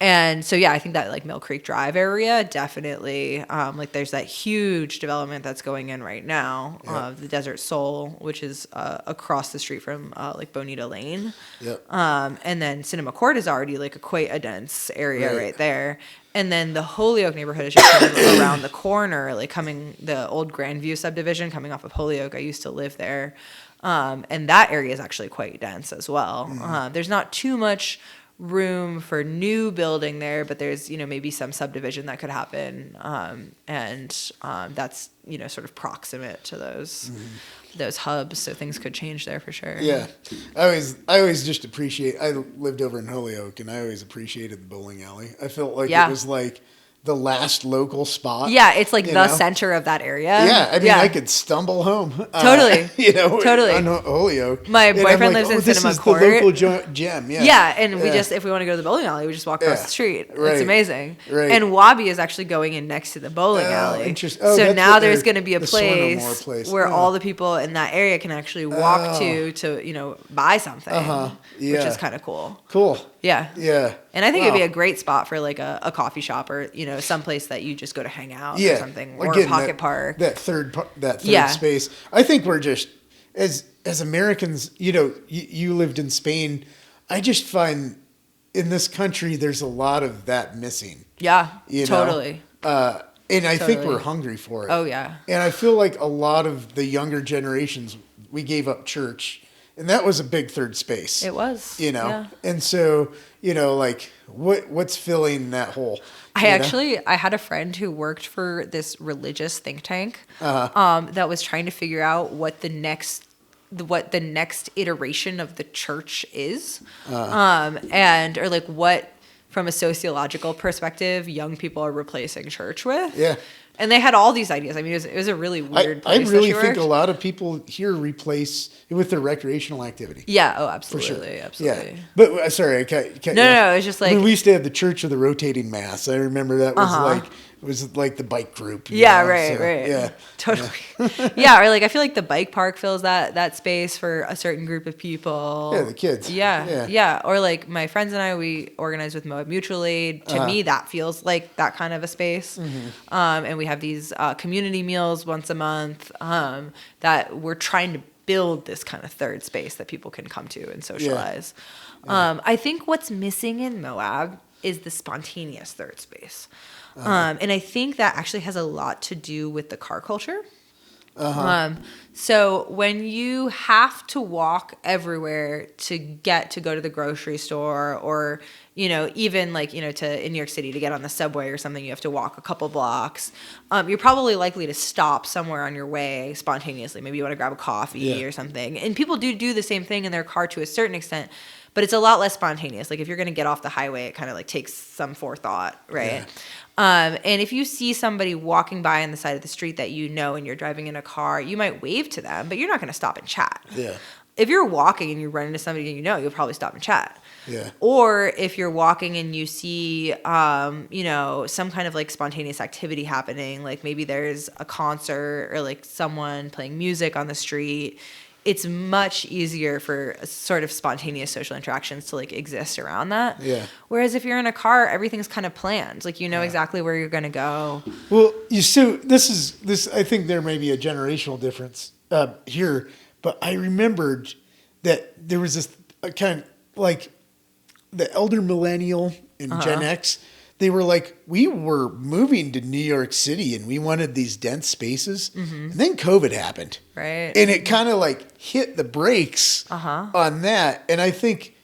And so, I think that like Mill Creek Drive area, definitely, like there's that huge development that's going in right now, the Desert Soul, which is across the street from like Bonita Lane. And then Cinema Court is already like quite a dense area right there. And then the Holyoke neighborhood is just kind of around the corner, like the old Grandview subdivision coming off of Holyoke. I used to live there. And that area is actually quite dense as well. There's not too much room for new building there, but there's maybe some subdivision that could happen, and that's sort of proximate to those hubs, so things could change there for sure. I always just appreciate. I lived over in Holyoke, and I always appreciated the bowling alley. I felt like it was like the last local spot. It's like the center of that area. I mean, I could stumble home. Totally. Totally. On Holyoke. My boyfriend lives in Cinema Court. This is the local gem. And we just, if we want to go to the bowling alley, we just walk across the street. It's amazing. And Wabi is actually going in next to the bowling alley. Interesting. So now there's going to be a place where all the people in that area can actually walk to buy something, which is kind of cool. Yeah. And I think it'd be a great spot for like a coffee shop or someplace that you just go to hang out or something, or a pocket park. That third space. I think we're just as Americans. You lived in Spain. I just find in this country there's a lot of that missing. Totally. And I think we're hungry for it. Oh yeah. And I feel like a lot of the younger generations, we gave up church. And that was a big third space. It was. And so, like what's filling that hole? I had a friend who worked for this religious think tank that was trying to figure out what the next iteration of the church is, or like what, from a sociological perspective, young people are replacing church with. And they had all these ideas. I mean, it was a really weird place. I really think a lot of people here replace it with their recreational activity. Oh, absolutely. For sure. Absolutely. But sorry, I can't. No, it's just like... I mean, we used to have the Church of the Rotating Mass. I remember that was like It was like the bike group. Yeah, know? right, So, right. Yeah. Totally. Yeah, or like I feel like the bike park fills that space for a certain group of people. Yeah, the kids. Yeah. Or like my friends and I, we organize with Moab Mutual Aid. To me, that feels like that kind of a space. And we have these community meals once a month that we're trying to build this kind of third space that people can come to and socialize. I think what's missing in Moab is the spontaneous third space. And I think that actually has a lot to do with the car culture. So when you have to walk everywhere to go to the grocery store, or, even like, to in New York City to get on the subway or something, you have to walk a couple blocks. You're probably likely to stop somewhere on your way spontaneously. Maybe you want to grab a coffee or something. And people do the same thing in their car to a certain extent, but it's a lot less spontaneous. Like if you're going to get off the highway, it kind of like takes some forethought, right? Yeah. And if you see somebody walking by on the side of the street that and you're driving in a car, you might wave to them, but you're not going to stop and chat. Yeah. If you're walking and you run into somebody you'll probably stop and chat. Yeah. Or if you're walking and you see, some kind of like spontaneous activity happening, like maybe there's a concert or like someone playing music on the street, it's much easier for sort of spontaneous social interactions to like exist around that. Yeah. Whereas if you're in a car, everything's kind of planned. Like exactly where you're going to go. Well, this. I think there may be a generational difference here, but I remembered that there was this kind of like the elder millennial and Gen X. They were like, we were moving to New York City and we wanted these dense spaces. And then COVID happened. Right. And it kind of like hit the brakes on that. And I think,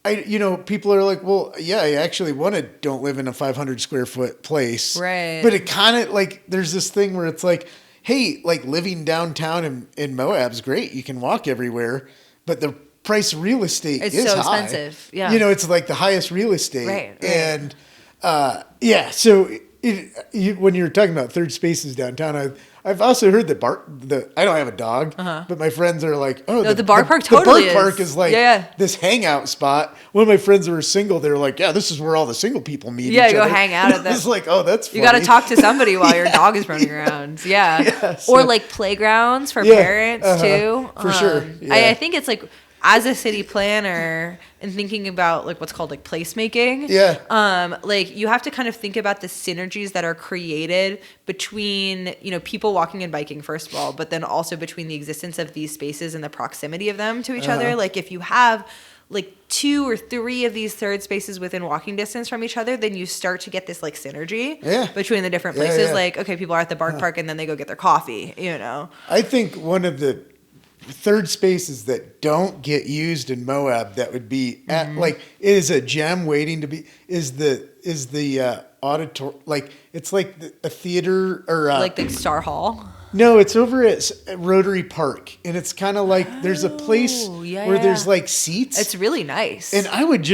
people are like, well, yeah, I actually don't live in a 500 square foot place. Right. But it kind of like, there's this thing where it's like, hey, like living downtown in Moab's great. You can walk everywhere. But the price of real estate is so high. Expensive. Yeah. It's like the highest real estate. Right. And so when you're talking about third spaces downtown, I've also heard that I don't have a dog, but my friends are like, the bar park totally the bar park is like this hangout spot. One of my friends who were single, they were like, yeah, this is where all the single people meet each go other. hang out at that. It's like, oh, that's funny. You got to talk to somebody while your dog is running around. Yeah. Or like playgrounds for parents too. For sure. Yeah. I think it's like, as a city planner and thinking about like what's called like placemaking, like you have to kind of think about the synergies that are created between, people walking and biking, first of all, but then also between the existence of these spaces and the proximity of them to each other. Like if you have like 2 or 3 of these third spaces within walking distance from each other, then you start to get this like synergy between the different places. Like, okay, people are at the bar park and then they go get their coffee, I think one of the third spaces that don't get used in Moab that would be is a gem waiting to be is the auditor, like it's like a theater or like the Star Hall. No, it's over at Rotary Park, and it's kind of like there's a place where there's like seats. It's really nice, and I would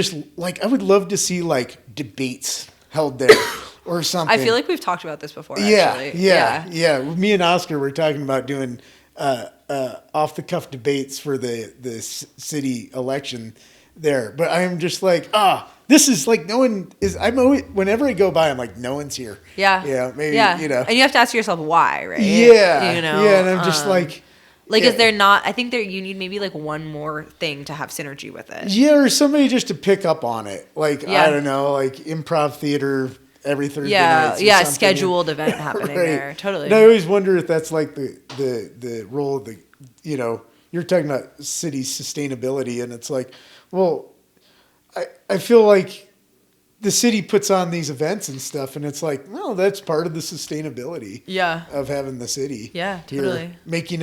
love to see like debates held there or something. I feel like we've talked about this before. Yeah. Me and Oscar were talking about doing off the cuff debates for the city election there, but I'm just like, this is like no one is. I'm always, whenever I go by, I'm like, no one's here. Maybe and you have to ask yourself why, right? And I'm just like is there not? I think you need maybe like one more thing to have synergy with it. Or somebody just to pick up on it, like I don't know, like improv theater every Thursday night. Scheduled event happening there. Totally. And I always wonder if that's like the role of the, you're talking about city sustainability, and it's like, well, I feel like the city puts on these events and stuff, and it's like, no, that's part of the sustainability of having the city. Yeah, totally. Making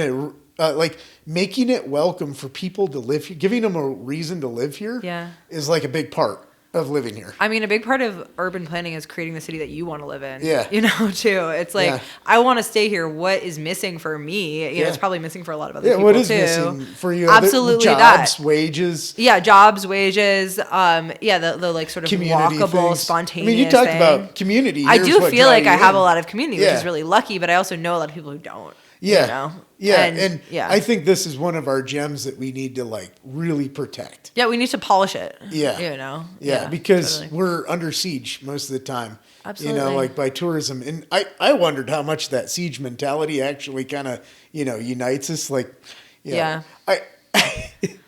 it welcome for people to live here, giving them a reason to live here is like a big part of living here. I mean, a big part of urban planning is creating the city that you want to live in. Yeah. Too. It's like, I want to stay here. What is missing for me? It's probably missing for a lot of other people, what is too. missing for you? Absolutely jobs, wages. Yeah, jobs, wages. The like sort of walkable, things. spontaneous I mean, you talked thing. about community. I do feel like I have a lot of community, which is really lucky, but I also know a lot of people who don't. Yeah. You know? Yeah. And I think this is one of our gems that we need to like really protect. Yeah, we need to polish it. Yeah. You know? Yeah, because totally. we're under siege most of the time. Absolutely. You know, like by tourism. And I wondered how much that siege mentality actually kind of, unites us. Like, Yeah.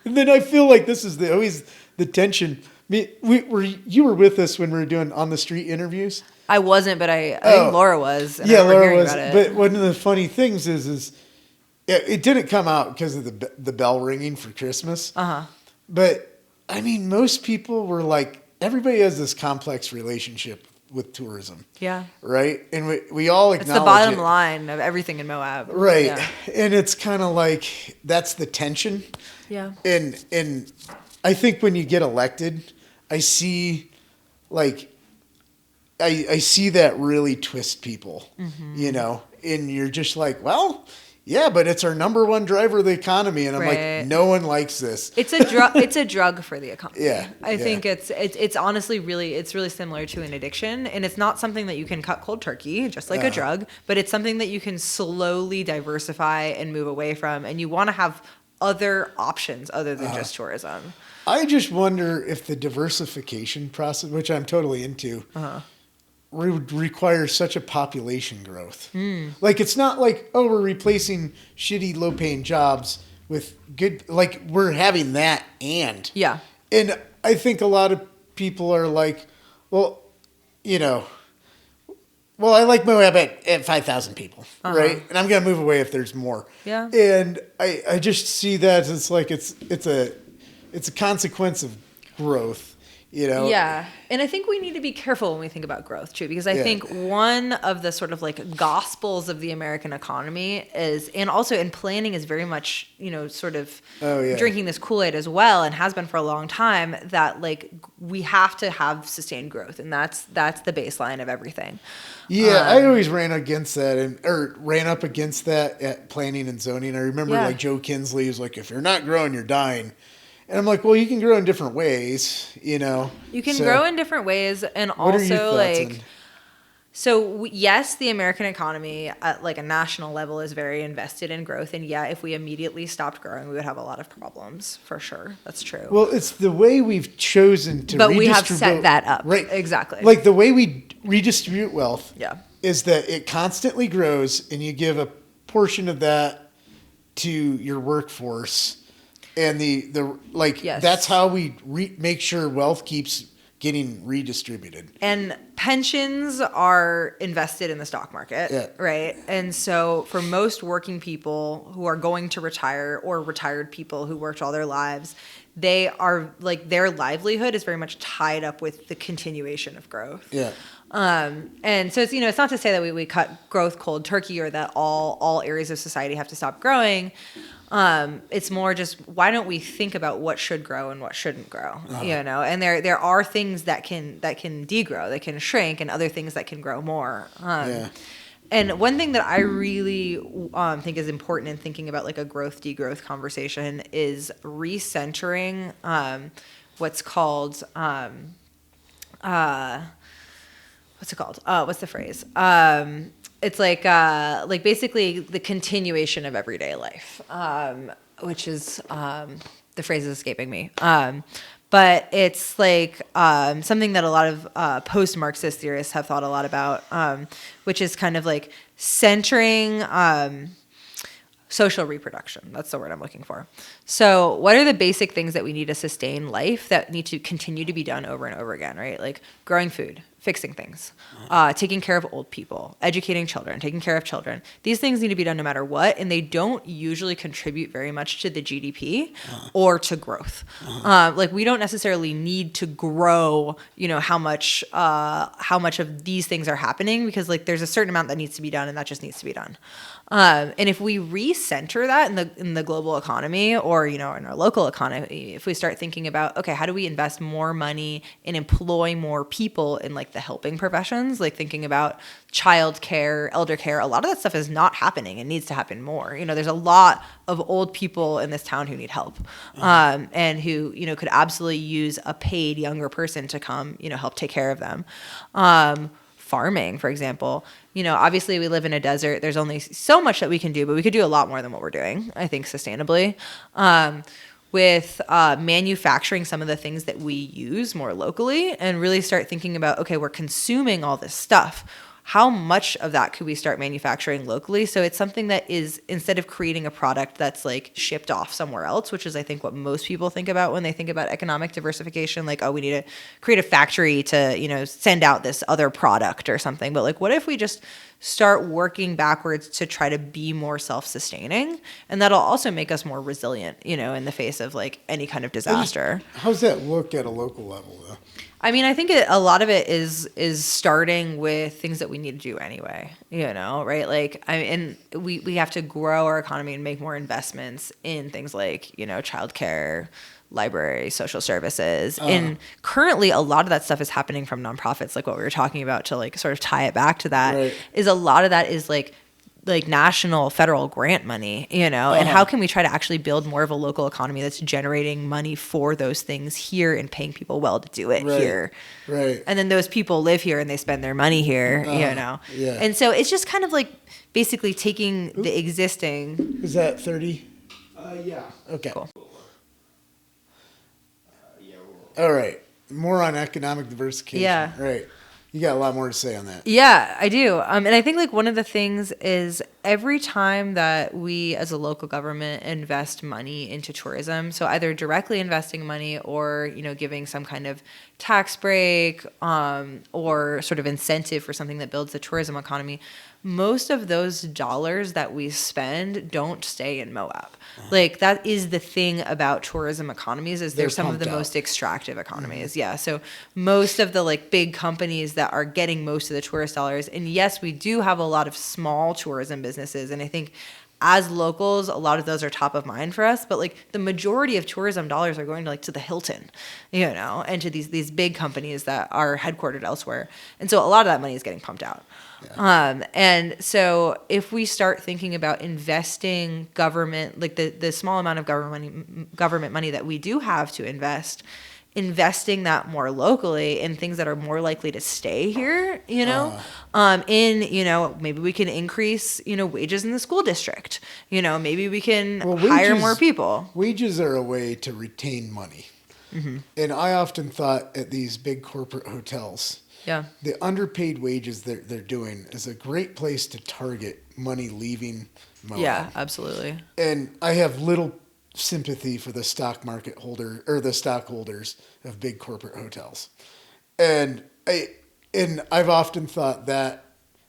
And then I feel like this is always the tension. You were with us when we were doing on the street interviews. I wasn't, but I think Laura was. And Yeah, I remember Laura hearing was. about it. But one of the funny things is it didn't come out because of the bell ringing for Christmas. But I mean, most people were like, everybody has this complex relationship with tourism. Yeah. Right? And we all acknowledge it's the bottom line of everything in Moab. Right. Yeah. And it's kind of like, that's the tension. Yeah. And I think when you get elected, I see like, I see that really twist people, and you're just like, well, yeah, but it's our number one driver of the economy. And I'm like, no one likes this. It's a drug. It's a drug for the economy. Yeah. I think it's honestly it's really similar to an addiction, and it's not something that you can cut cold turkey, just like a drug, but it's something that you can slowly diversify and move away from. And you want to have other options other than just tourism. I just wonder if the diversification process, which I'm totally into, would require such a population growth. Like, it's not like, oh, we're replacing shitty low-paying jobs with good, like, we're having that and. Yeah. And I think a lot of people are like, well, I like Moab at 5,000 people, right? And I'm going to move away if there's more. Yeah. And I just see that as like, it's a consequence of growth. Yeah. And I think we need to be careful when we think about growth too, because I think one of the sort of like gospels of the American economy is, and also in planning is very much, sort of drinking this Kool-Aid as well, and has been for a long time, that like we have to have sustained growth. And that's the baseline of everything. Yeah. I always ran against that ran up against that at planning and zoning. I remember like Joe Kinsley was like, if you're not growing, you're dying. And I'm like, well, you can grow in different ways, You can grow in different ways, and also yes, the American economy at like a national level is very invested in growth, and if we immediately stopped growing, we would have a lot of problems for sure. That's true. Well, it's the way we've chosen to, but we have set that up, right? Exactly. Like the way we redistribute wealth, is that it constantly grows, and you give a portion of that to your workforce. And that's how we make sure wealth keeps getting redistributed. And pensions are invested in the stock market, right? And so for most working people who are going to retire, or retired people who worked all their lives, they are like, their livelihood is very much tied up with the continuation of growth. Yeah. And so it's not to say that we cut growth cold turkey, or that all areas of society have to stop growing. It's more just, why don't we think about what should grow and what shouldn't grow, and there are things that can degrow, that can shrink, and other things that can grow more. And one thing that I really think is important in thinking about like a growth degrowth conversation is recentering what's called what's the phrase? It's like basically the continuation of everyday life, which is the phrase is escaping me. But it's like something that a lot of post-Marxist theorists have thought a lot about, which is kind of like centering social reproduction. That's the word I'm looking for. So what are the basic things that we need to sustain life that need to continue to be done over and over again, right? Like growing food, fixing things, taking care of old people, educating children, taking care of children. These things need to be done no matter what, and they don't usually contribute very much to the GDP or to growth. Like we don't necessarily need to grow, how much of these things are happening, because like there's a certain amount that needs to be done, and that just needs to be done. And if we recenter that in the global economy, or in our local economy, if we start thinking about, okay, how do we invest more money and employ more people in like the helping professions, like thinking about child care, elder care, a lot of that stuff is not happening and needs to happen more. There's a lot of old people in this town who need help, and who could absolutely use a paid younger person to come help take care of them. farming, for example. Obviously we live in a desert. There's only so much that we can do, but we could do a lot more than what we're doing, I think, sustainably. With manufacturing some of the things that we use more locally and really start thinking about, okay, we're consuming all this stuff. How much of that could we start manufacturing locally? So it's something that is, instead of creating a product that's like shipped off somewhere else, which is I think what most people think about when they think about economic diversification, like, oh, we need to create a factory to, send out this other product or something. But like, what if we just start working backwards to try to be more self-sustaining? And that'll also make us more resilient, in the face of like any kind of disaster. How's that look at a local level though? I mean, I think a lot of it is starting with things that we need to do anyway, right? Like, and we have to grow our economy and make more investments in things like, childcare, library, social services. And currently a lot of that stuff is happening from nonprofits, like what we were talking about, to like sort of tie it back to that. Right. Is a lot of that is like national federal grant money, and how can we try to actually build more of a local economy that's generating money for those things here and paying people well to do it here. Right. And then those people live here and they spend their money here, Yeah. And so it's just kind of like basically taking the existing. Is that 30? Yeah. Okay. Cool. All right. More on economic diversification. Yeah. Right. You got a lot more to say on that. Yeah, I do. And I think like one of the things is every time that we as a local government invest money into tourism, so either directly investing money or, giving some kind of tax break or sort of incentive for something that builds the tourism economy, most of those dollars that we spend don't stay in Moab. Like that is the thing about tourism economies is they're some of the most extractive economies. Yeah. So most of the like big companies that are getting most of the tourist dollars, and yes, we do have a lot of small tourism businesses. And I think as locals, a lot of those are top of mind for us, but like the majority of tourism dollars are going to like to the Hilton, and to these big companies that are headquartered elsewhere. And so a lot of that money is getting pumped out. Yeah. And so if we start thinking about investing government, like the small amount of government money that we do have to investing that more locally in things that are more likely to stay here, maybe we can increase, wages in the school district, maybe we can hire more people. Wages are a way to retain money. Mm-hmm. And I often thought at these big corporate hotels, the underpaid wages they're doing is a great place to target money leaving Moab. Yeah, absolutely. And I have little sympathy for the stock market holder or the stockholders of big corporate hotels. And I've often thought that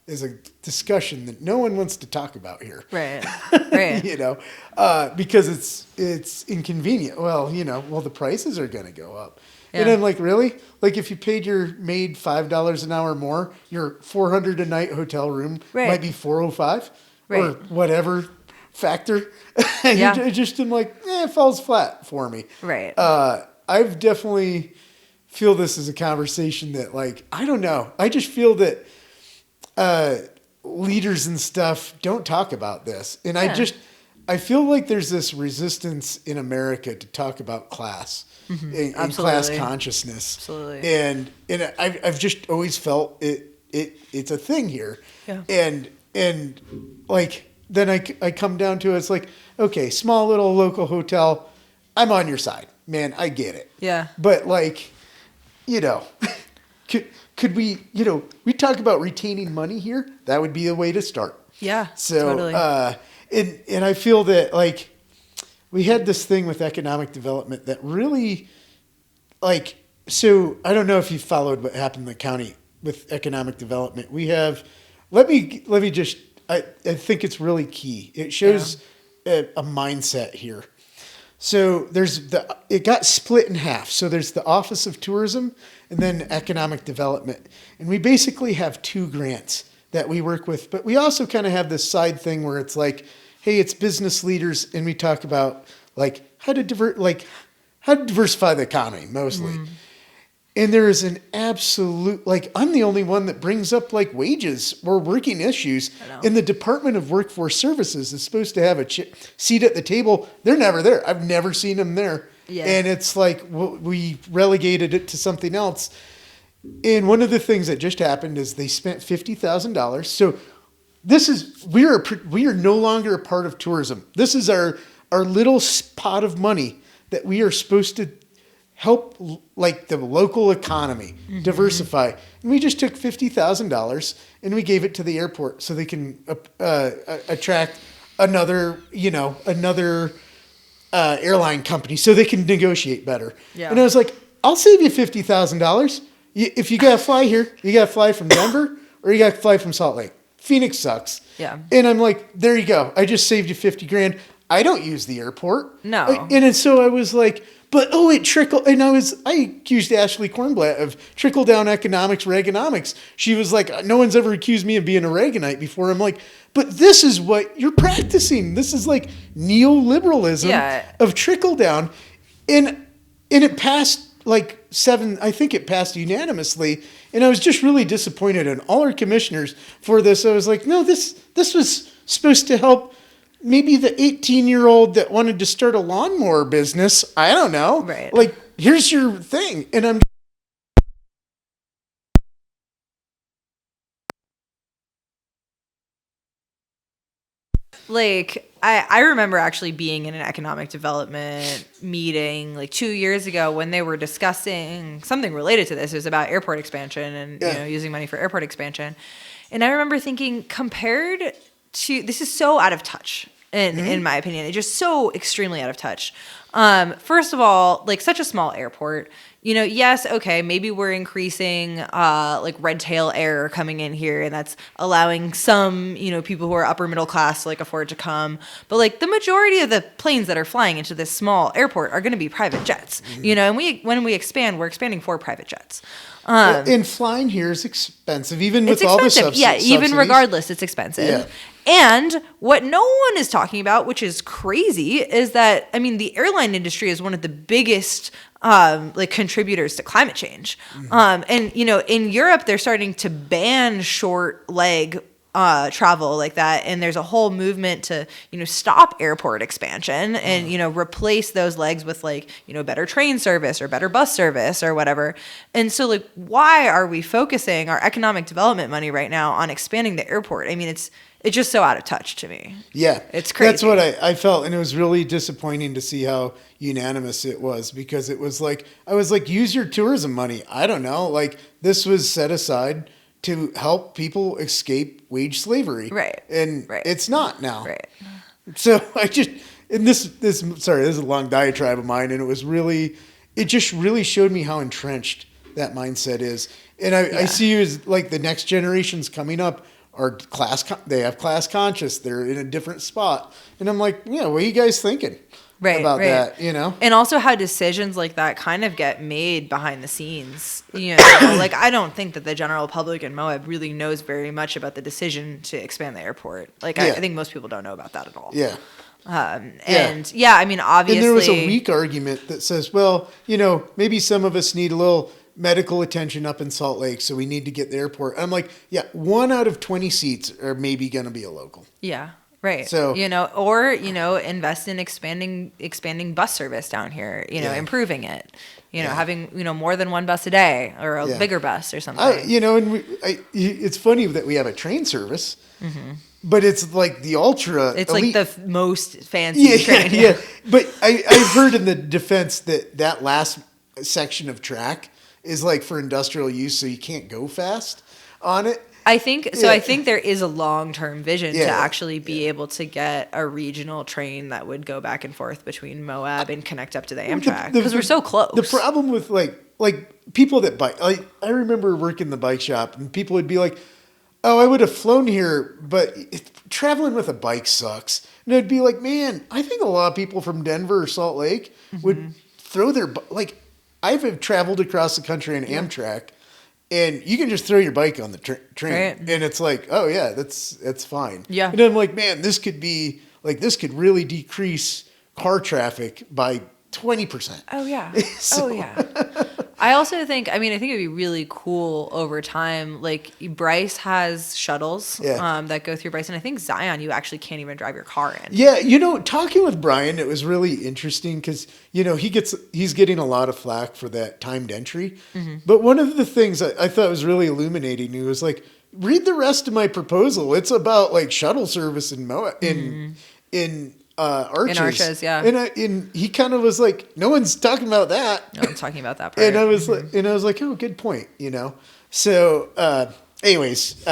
is a discussion that no one wants to talk about here. Right. Because it's inconvenient. Well, the prices are going to go up. Yeah. And I'm like, really? Like if you paid your maid $5 an hour more, your $400 a night hotel room might be $405 or whatever factor. And you just am like, it falls flat for me. Right. I've definitely feel this is a conversation that like, I don't know. I just feel that leaders and stuff don't talk about this. And I feel like there's this resistance in America to talk about class and class consciousness. Absolutely. And I've just always felt it's a thing here. Yeah. And like, then I come down to it's like, okay, small little local hotel, I'm on your side, man. I get it. Yeah. But like, could we, we talk about retaining money here. That would be a way to start. Yeah. So, totally. And I feel that like we had this thing with economic development that really like, so I don't know if you followed what happened in the county with economic development. We have, let me just, I think it's really key. It shows a mindset here. So it got split in half. So there's the Office of Tourism and then Economic Development. And we basically have two grants that we work with, but we also kind of have this side thing where it's like, hey, it's business leaders. And we talk about like how to diversify the economy mostly. Mm. And there is an absolute, like, I'm the only one that brings up, like, wages or working issues. And the Department of Workforce Services is supposed to have a seat at the table. They're never there. I've never seen them there. Yeah. And it's like, we relegated it to something else. And one of the things that just happened is they spent $50,000. So we are no longer a part of tourism. This is our little pot of money that we are supposed to help like the local economy diversify. And we just took $50,000 and we gave it to the airport so they can attract another airline company so they can negotiate better. Yeah. And I was like, I'll save you $50,000. If you got to fly here, you got to fly from Denver or you got to fly from Salt Lake. Phoenix sucks. Yeah. And I'm like, there you go. I just saved you 50 grand. I don't use the airport. No. And so I was like, but it trickled. And I accused Ashley Kornblatt of trickle down economics, Reaganomics. She was like, no one's ever accused me of being a Reaganite before. I'm like, but this is what you're practicing. This is like neoliberalism of trickle down. And it passed like 7, I think it passed unanimously. And I was just really disappointed in all our commissioners for this. I was like, no, this was supposed to help maybe the 18-year-old that wanted to start a lawnmower business. I don't know. Right. Like, here's your thing. And I'm like, I remember actually being in an economic development meeting like 2 years ago when they were discussing something related to this. It was about airport expansion and using money for airport expansion. And I remember thinking, compared to, this is so out of touch in my opinion. It's just so extremely out of touch. First of all, like such a small airport, yes, okay, maybe we're increasing like red tail air coming in here, and that's allowing some, people who are upper middle class to like afford to come. But like the majority of the planes that are flying into this small airport are going to be private jets, and when we expand, we're expanding for private jets. and flying here is expensive, even with all the subsidies. Yeah, even regardless, it's expensive. Yeah. And what no one is talking about, which is crazy, is that, the airline industry is one of the biggest contributors to climate change. And, in Europe, they're starting to ban short leg travel like that. And there's a whole movement to, stop airport expansion and, replace those legs with better train service or better bus service or whatever. And so why are we focusing our economic development money right now on expanding the airport? It's just so out of touch to me. Yeah. It's crazy. That's what I felt. And it was really disappointing to see how unanimous it was, because it was like, I was like, use your tourism money. I don't know. Like, this was set aside to help people escape wage slavery. Right. And it's not now. Right. So this is a long diatribe of mine. And it just really showed me how entrenched that mindset is. And I see you as like the next generations coming up are they have class conscious. They're in a different spot. And I'm like, what are you guys thinking about that? And also how decisions like that kind of get made behind the scenes. I don't think that the general public in Moab really knows very much about the decision to expand the airport. I think most people don't know about that at all. Yeah. Obviously. And there was a weak argument that says, well, maybe some of us need a little medical attention up in Salt Lake, so we need to get the airport. I'm like, 1 out of 20 seats are maybe going to be a local. Yeah, right. So, or, invest in expanding bus service down here, improving it, having, more than one bus a day or a bigger bus or something. It's funny that we have a train service, but it's like the ultra It's elite. like the most fancy train. Yeah. But I've heard in the defense that last section of track is like for industrial use, so you can't go fast on it. I think there is a long-term vision to actually be able to get a regional train that would go back and forth between Moab and connect up to the Amtrak, because we're so close. The problem with like people that bike, I remember working the bike shop and people would be like, oh, I would have flown here, but traveling with a bike sucks. And I'd be like, man, I think a lot of people from Denver or Salt Lake would throw their I've traveled across the country on Amtrak, and you can just throw your bike on the train, right. and it's like, oh yeah, that's fine. Yeah. And I'm like, man, this could really decrease car traffic by 20%. Oh yeah. So. Oh yeah. I also think, I think it'd be really cool over time. Like Bryce has shuttles that go through Bryce, and I think Zion, you actually can't even drive your car in. Yeah, talking with Brian, it was really interesting because he's getting a lot of flack for that timed entry. Mm-hmm. But one of the things I thought was really illuminating, he was like, read the rest of my proposal. It's about like shuttle service in Arches. In Arches, yeah. And he kind of was like, no one's talking about that. No one's talking about that part. And I was like, oh, good point. So, anyways.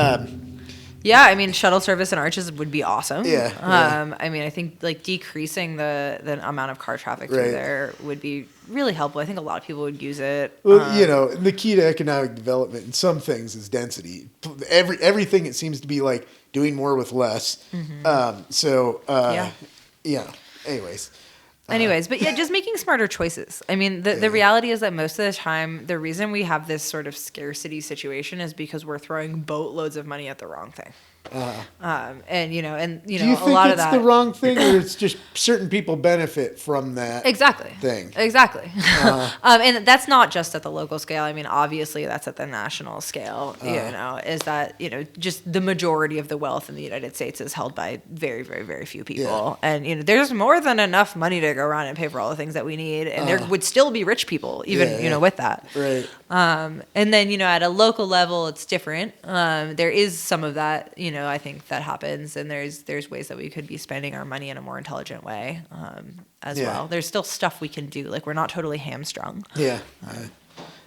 Yeah, shuttle service in Arches would be awesome. Yeah. I think like decreasing the amount of car traffic through there would be really helpful. I think a lot of people would use it. Well, the key to economic development in some things is density. Everything it seems to be like doing more with less. Mm-hmm. Yeah. Anyways, but yeah, just making smarter choices. The reality is that most of the time, the reason we have this sort of scarcity situation is because we're throwing boatloads of money at the wrong thing. Do you a think lot of it's that the wrong thing, or it's just certain people benefit from that thing? Exactly. And that's not just at the local scale. Obviously that's at the national scale. Is that just the majority of the wealth in the United States is held by very, very, very few people, and there's more than enough money to go around and pay for all the things that we need, and there would still be rich people even with that. Right. And then at a local level, it's different. There is some of that. I think that happens, and there's ways that we could be spending our money in a more intelligent way as well. There's still stuff we can do. Like we're not totally hamstrung. Yeah.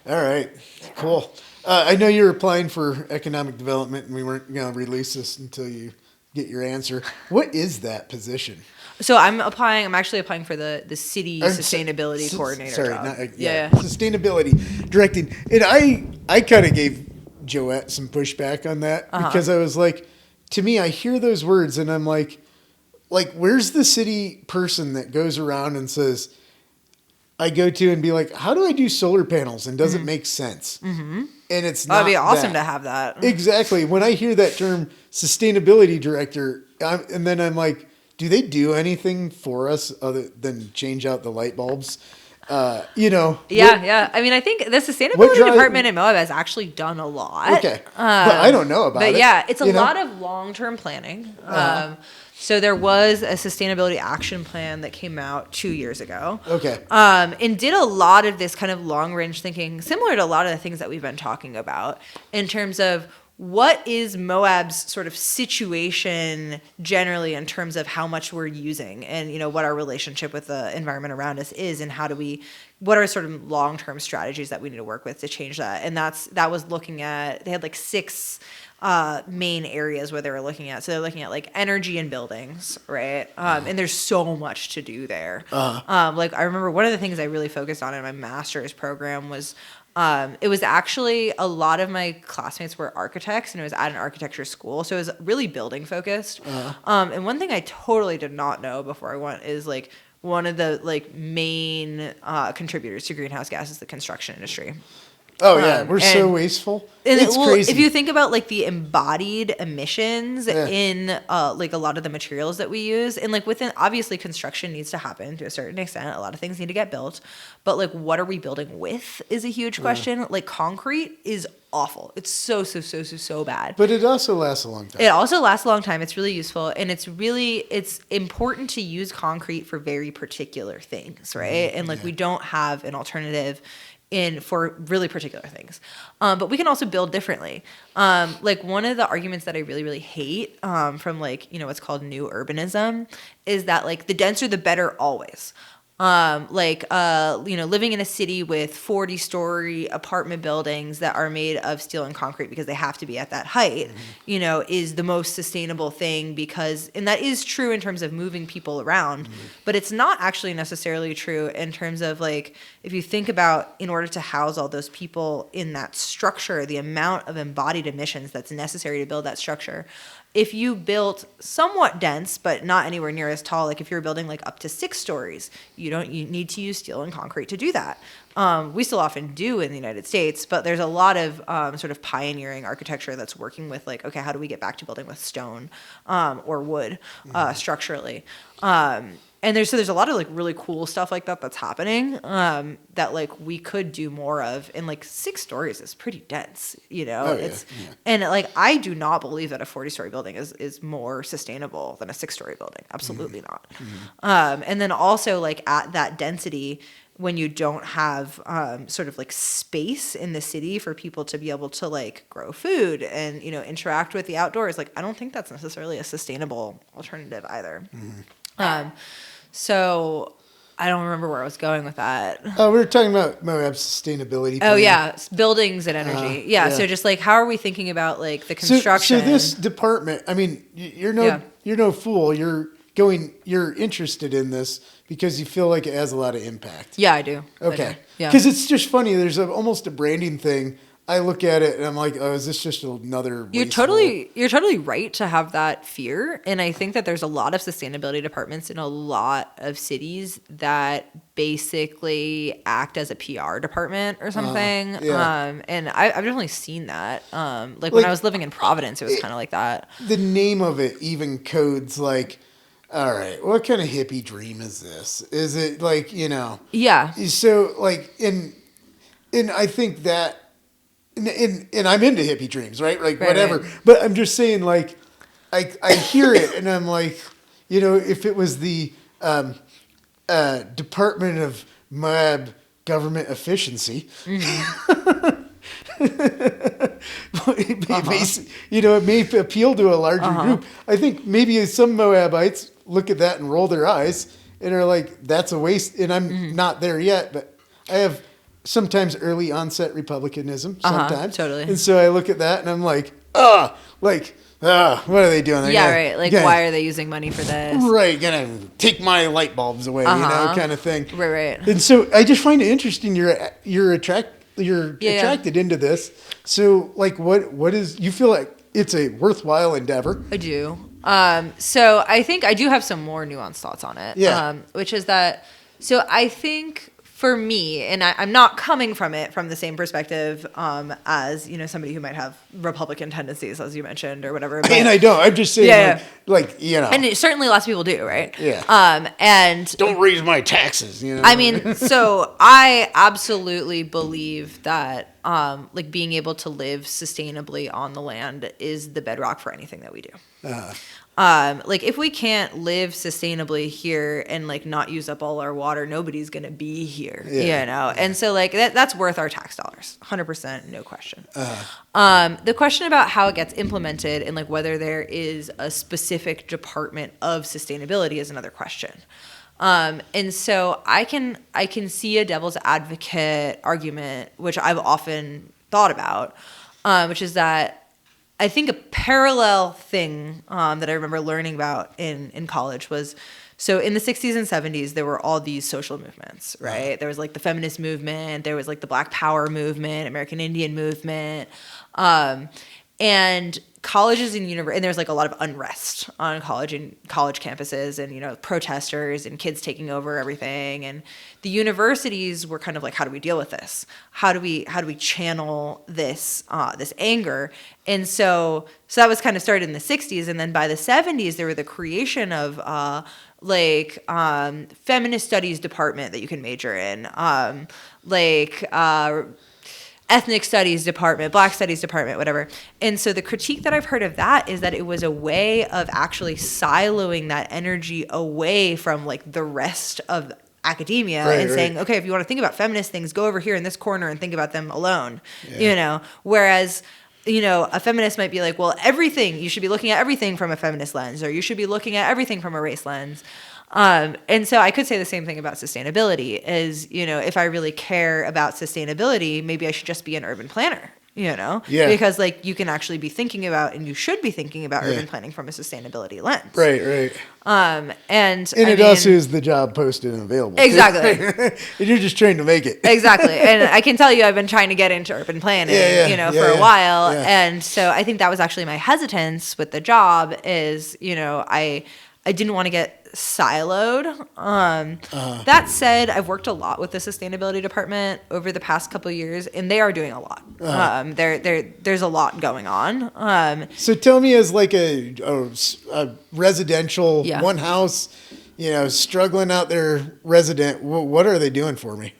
All right. Cool. I know you're applying for economic development, and we weren't going to release this until you get your answer. What is that position? So I'm actually applying for the city sustainability coordinator job. Sustainability directing. And I kind of gave Joette some pushback on that because I was like, to me, I hear those words and I'm like, where's the city person that goes around and says, I go to and be like, how do I do solar panels? And does it make sense? Mm-hmm. And it's not. That'd be awesome to have that. Exactly. When I hear that term sustainability director, and then I'm like, do they do anything for us other than change out the light bulbs? Yeah. I think the sustainability department in Moab has actually done a lot. Okay. But I don't know about it. But yeah, it's a lot of long-term planning. So there was a sustainability action plan that came out 2 years ago. Okay. And did a lot of this kind of long-range thinking, similar to a lot of the things that we've been talking about in terms of what is Moab's sort of situation generally in terms of how much we're using and, what our relationship with the environment around us is and what are sort of long-term strategies that we need to work with to change that. And that was looking at, they had like 6 main areas where they were looking at. So they're looking at like energy and buildings, right? And there's so much to do there. Like I remember one of the things I really focused on in my master's program was it was actually a lot of my classmates were architects and it was at an architecture school. So it was really building focused. And one thing I totally did not know before I went is like one of the like main contributors to greenhouse gas is the construction industry. Oh yeah, we're so wasteful. It's crazy. If you think about like the embodied emissions in like a lot of the materials that we use, and like within obviously construction needs to happen to a certain extent. A lot of things need to get built, but like what are we building with is a huge question. Like concrete is awful. It's so bad. But it also lasts a long time. It also lasts a long time. It's really useful, and it's important to use concrete for very particular things, right? And like we don't have an alternative for really particular things. But we can also build differently. Like one of the arguments that I really, really hate from like, what's called new urbanism is that like the denser the better always. Living in a city with 40-story apartment buildings that are made of steel and concrete because they have to be at that height, is the most sustainable thing and that is true in terms of moving people around, but it's not actually necessarily true in terms of like, if you think about in order to house all those people in that structure, the amount of embodied emissions that's necessary to build that structure. If you built somewhat dense, but not anywhere near as tall, like if you're building like up to 6 stories, you need to use steel and concrete to do that. We still often do in the United States, but there's a lot of sort of pioneering architecture that's working with like, okay, how do we get back to building with stone or wood structurally? And there's a lot of like really cool stuff like that that's happening that like we could do more of. And like 6 stories is pretty dense, you know. Oh, it's yeah. and like I do not believe that a 40-story building is more sustainable than a 6-story building. Absolutely not. And then also like at that density, when you don't have sort of like space in the city for people to be able to like grow food and, you know, interact with the outdoors, like I don't think that's necessarily a sustainable alternative either. So I don't remember where I was going with that. Oh, we were talking about Moab's sustainability plan. Oh yeah, buildings and energy. Yeah. So just like, how are we thinking about like the construction? So this department, I mean, you're no fool. You're interested in this because you feel like it has a lot of impact. Yeah, I do. Okay. Yeah. Because it's just funny. There's almost a branding thing. I look at it and I'm like, oh, is this just another You're totally right to have that fear. And I think that there's a lot of sustainability departments in a lot of cities that basically act as a PR department or something. And I've definitely seen that. Like when I was living in Providence, it was kind of like that. The name of it even codes like, all right, what kind of hippie dream is this? Is it like, you know? Yeah. So like, and I think that, and I'm into hippie dreams, right? Like whatever. Right. But I'm just saying, like, I hear it and I'm like, you know, if it was the Department of Moab Government Efficiency, you know, it may appeal to a larger group. I think maybe some Moabites look at that and roll their eyes and are like, that's a waste. And I'm not there yet, but I have sometimes early onset republicanism sometimes. Totally. And so I look at that and I'm like, what are they doing? Right. Like, why are they using money for this? Right. Gonna take my light bulbs away, you know, kind of thing. Right. And so I just find it interesting. You're attracted into this. So like, what is, you feel like it's a worthwhile endeavor? I do. So I think I do have some more nuanced thoughts on it. Yeah. Which is that, so I think for me, and I'm not coming from it from the same perspective as, you know, somebody who might have Republican tendencies, as you mentioned, or whatever. But, and I don't. I'm just saying, like, you know. And certainly lots of people do, right? Yeah. And don't raise my taxes, you know. I mean, so I absolutely believe that like being able to live sustainably on the land is the bedrock for anything that we do. Like if we can't live sustainably here and like not use up all our water, nobody's going to be here, you know? And so like that's worth our tax dollars, 100%, no question. The question about how it gets implemented and like whether there is a specific department of sustainability is another question. And so I can see a devil's advocate argument, which I've often thought about, which is that I think a parallel thing that I remember learning about in college was, so in the 60s and 70s, there were all these social movements, right? There was like the feminist movement, there was like the Black Power movement, American Indian movement, and colleges and and there's like a lot of unrest on college campuses, and you know, protesters and kids taking over everything, and the universities were kind of like, how do we deal with this? How do we channel this this anger? And so that was kind of started in the 60s, and then by the 70s there were the creation of feminist studies department that you can major in, ethnic studies department, black studies department, whatever. And so the critique that I've heard of that is that it was a way of actually siloing that energy away from like the rest of academia, saying, okay, if you want to think about feminist things, go over here in this corner and think about them alone, you know, whereas, you know, a feminist might be like, well, you should be looking at everything from a feminist lens, or you should be looking at everything from a race lens. And so I could say the same thing about sustainability is, you know, if I really care about sustainability, maybe I should just be an urban planner, you know, because like you can actually be thinking about, and you should be thinking about urban planning from a sustainability lens. Right. And it also is the job posted and available. Exactly. And you're just trying to make it. Exactly. And I can tell you, I've been trying to get into urban planning, for a while. Yeah. And so I think that was actually my hesitance with the job is, you know, I didn't want to get siloed. That said, I've worked a lot with the sustainability department over the past couple of years, and they are doing a lot. There's a lot going on. So tell me, as like a residential one house, struggling out there resident, what are they doing for me?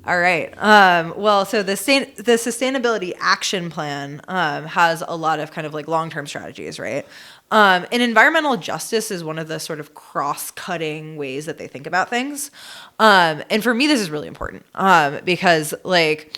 All right. Well, so the Sustainability Action Plan has a lot of kind of like long-term strategies, right? And environmental justice is one of the sort of cross-cutting ways that they think about things. And for me, this is really important because like,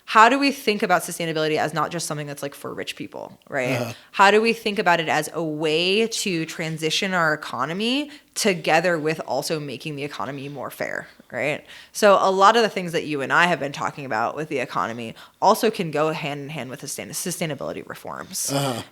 how do we think about sustainability as not just something that's like for rich people, right? How do we think about it as a way to transition our economy together with also making the economy more fair, right? So a lot of the things that you and I have been talking about with the economy also can go hand in hand with sustainability reforms, And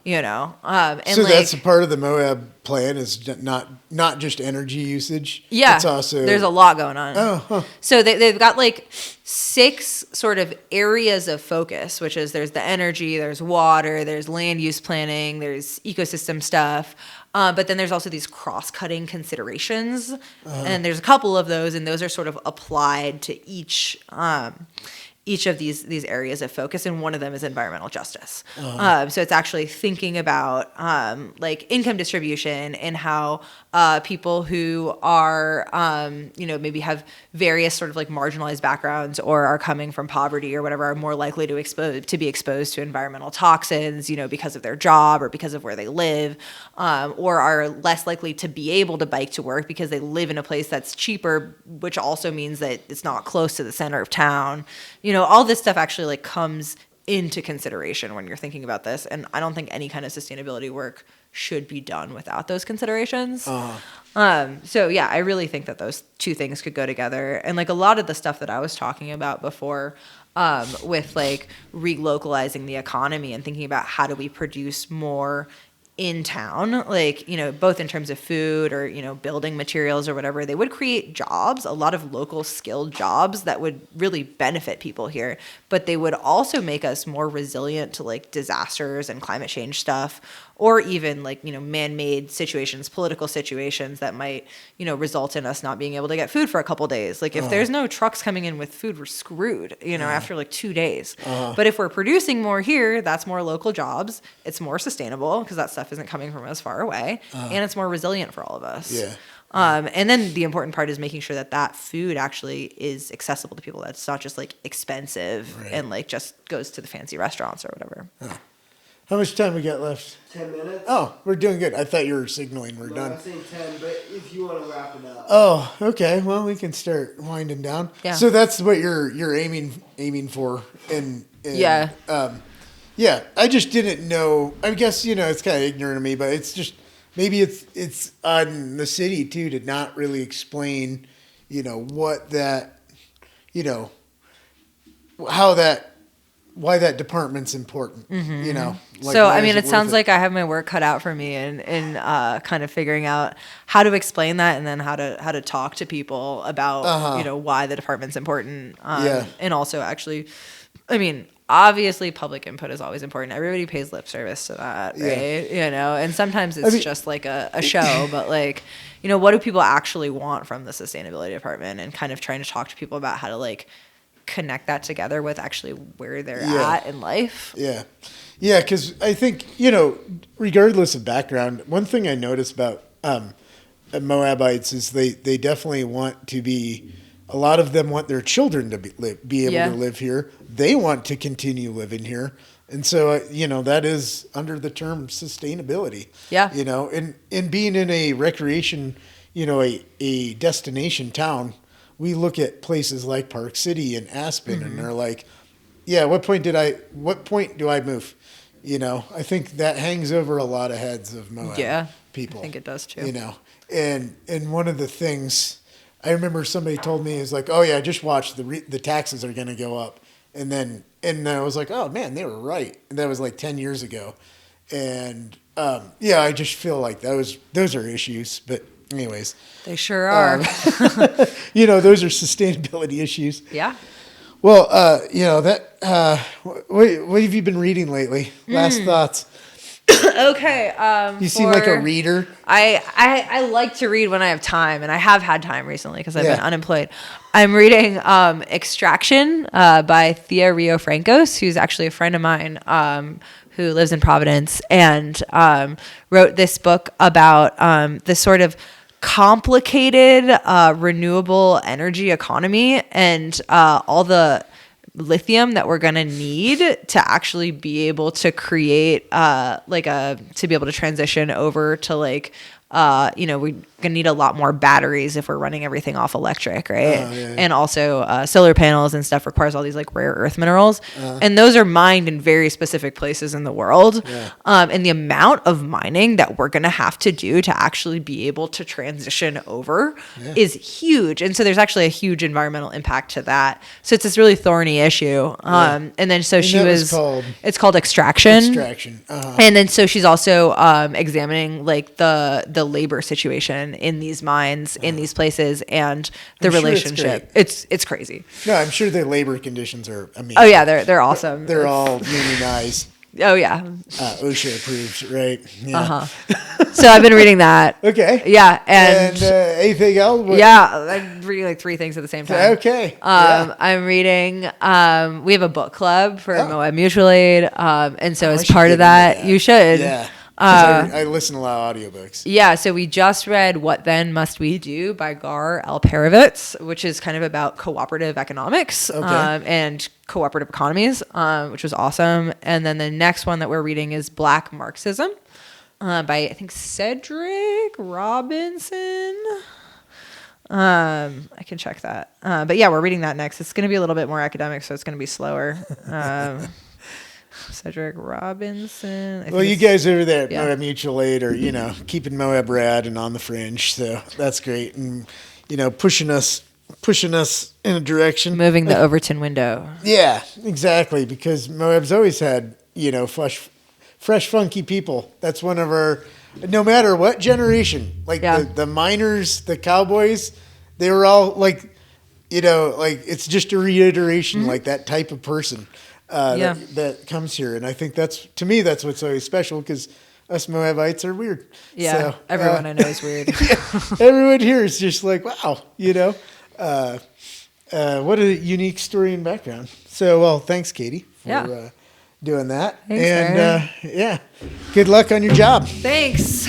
so that's a part of the Moab plan is not just energy usage. Yeah, it's also there's a lot going on. So they've got like 6 sort of areas of focus, which is there's the energy, there's water, there's land use planning, there's ecosystem stuff. But then there's also these cross-cutting considerations, and there's a couple of those, and those are sort of applied to each of these areas of focus, and one of them is environmental justice. So it's actually thinking about like income distribution and how people who are maybe have various sort of like marginalized backgrounds or are coming from poverty or whatever are more likely to be exposed to environmental toxins, because of their job or because of where they live, or are less likely to be able to bike to work because they live in a place that's cheaper, which also means that it's not close to the center of town. All this stuff actually like comes into consideration when you're thinking about this. And I don't think any kind of sustainability work should be done without those considerations. So yeah, I really think that those two things could go together. And like a lot of the stuff that I was talking about before, with like relocalizing the economy and thinking about how do we produce more in town, like, both in terms of food or, building materials or whatever, they would create jobs, a lot of local skilled jobs that would really benefit people here. But they would also make us more resilient to like disasters and climate change stuff, or even like, man-made situations, political situations that might, result in us not being able to get food for a couple days. Like if there's no trucks coming in with food, we're screwed, after like 2 days. But if we're producing more here, that's more local jobs. It's more sustainable because that stuff isn't coming from as far away, and it's more resilient for all of us. Yeah. And then the important part is making sure that food actually is accessible to people. That's not just like expensive and like just goes to the fancy restaurants or whatever. How much time we got left? 10 minutes. Oh, we're doing good. I thought you were signaling we're done. I'm saying 10, but if you want to wrap it up. Oh, okay. Well, we can start winding down. Yeah. So that's what you're aiming for, and yeah. Yeah. I just didn't know. I guess it's kind of ignorant of me, but it's just maybe it's on the city too to not really explain, what that, why that department's important, Like So, I mean, it sounds like I have my work cut out for me in kind of figuring out how to explain that and then how to talk to people about, why the department's important. And also actually, I mean, obviously public input is always important. Everybody pays lip service to that, right? And sometimes it's just like a show, but like, what do people actually want from the sustainability department, and kind of trying to talk to people about how to like connect that together with actually where they're at in life. Yeah. Because I think, regardless of background, one thing I noticed about Moabites is they definitely want to be, a lot of them want their children to be able to live here. They want to continue living here. And so, that is under the term sustainability. Yeah. And being in a recreation, a destination town, we look at places like Park City and Aspen, and they're like, yeah, what point do I move? I think that hangs over a lot of heads of Moab people. I think it does too. And one of the things I remember somebody told me is like, oh yeah, just watch, the taxes are going to go up. And I was like, oh man, they were right. And that was like 10 years ago. And I just feel like those are issues, but anyways, they sure are. Those are sustainability issues. Yeah. Well, what have you been reading lately? Last thoughts. Okay. You seem like a reader. I like to read when I have time, and I have had time recently because I've been unemployed. I'm reading Extraction by Thea Rio Francos, who's actually a friend of mine who lives in Providence, and wrote this book about this sort of complicated renewable energy economy and all the lithium that we're going to need to actually be able to create to be able to transition over to like we're gonna need a lot more batteries if we're running everything off electric, right? And also solar panels and stuff requires all these like rare earth minerals, and those are mined in very specific places in the world. And the amount of mining that we're gonna have to do to actually be able to transition over is huge. And so there's actually a huge environmental impact to that. So it's this really thorny issue. And then so it's called extraction. And then so she's also examining like the labor situation in these mines, in these places, and the relationship. It's crazy. No, I'm sure their labor conditions are amazing. Oh yeah, they're awesome. They're all unionized. Oh yeah. OSHA approved, right? Yeah. So I've been reading that. Okay. Yeah, and anything else? Yeah, I'm reading like 3 things at the same time. Okay. I'm reading. We have a book club for Moab Mutual Aid, and so as part of that, you should. Yeah. I listen to a lot of audiobooks. Yeah, so we just read What Then Must We Do by Gar Alperovitz, which is kind of about cooperative economics and cooperative economies, which was awesome. And then the next one that we're reading is Black Marxism by, I think, Cedric Robinson. I can check that. But yeah, we're reading that next. It's going to be a little bit more academic, so it's going to be slower. Cedric Robinson. Well, you guys over there at Moab Mutual Aid are, keeping Moab rad and on the fringe, so that's great, and pushing us in a direction, moving the Overton window. Yeah, exactly, because Moab's always had fresh, funky people. That's one of our, no matter what generation, like the miners, the cowboys, they were all like, it's just a reiteration, like that type of person. That comes here, and I think that's what's always special, because us Moabites are weird. Yeah, so, everyone I know is weird. Everyone here is just like, wow, what a unique story and background. So, well, thanks, Katie, for doing that. Thanks, and good luck on your job. Thanks.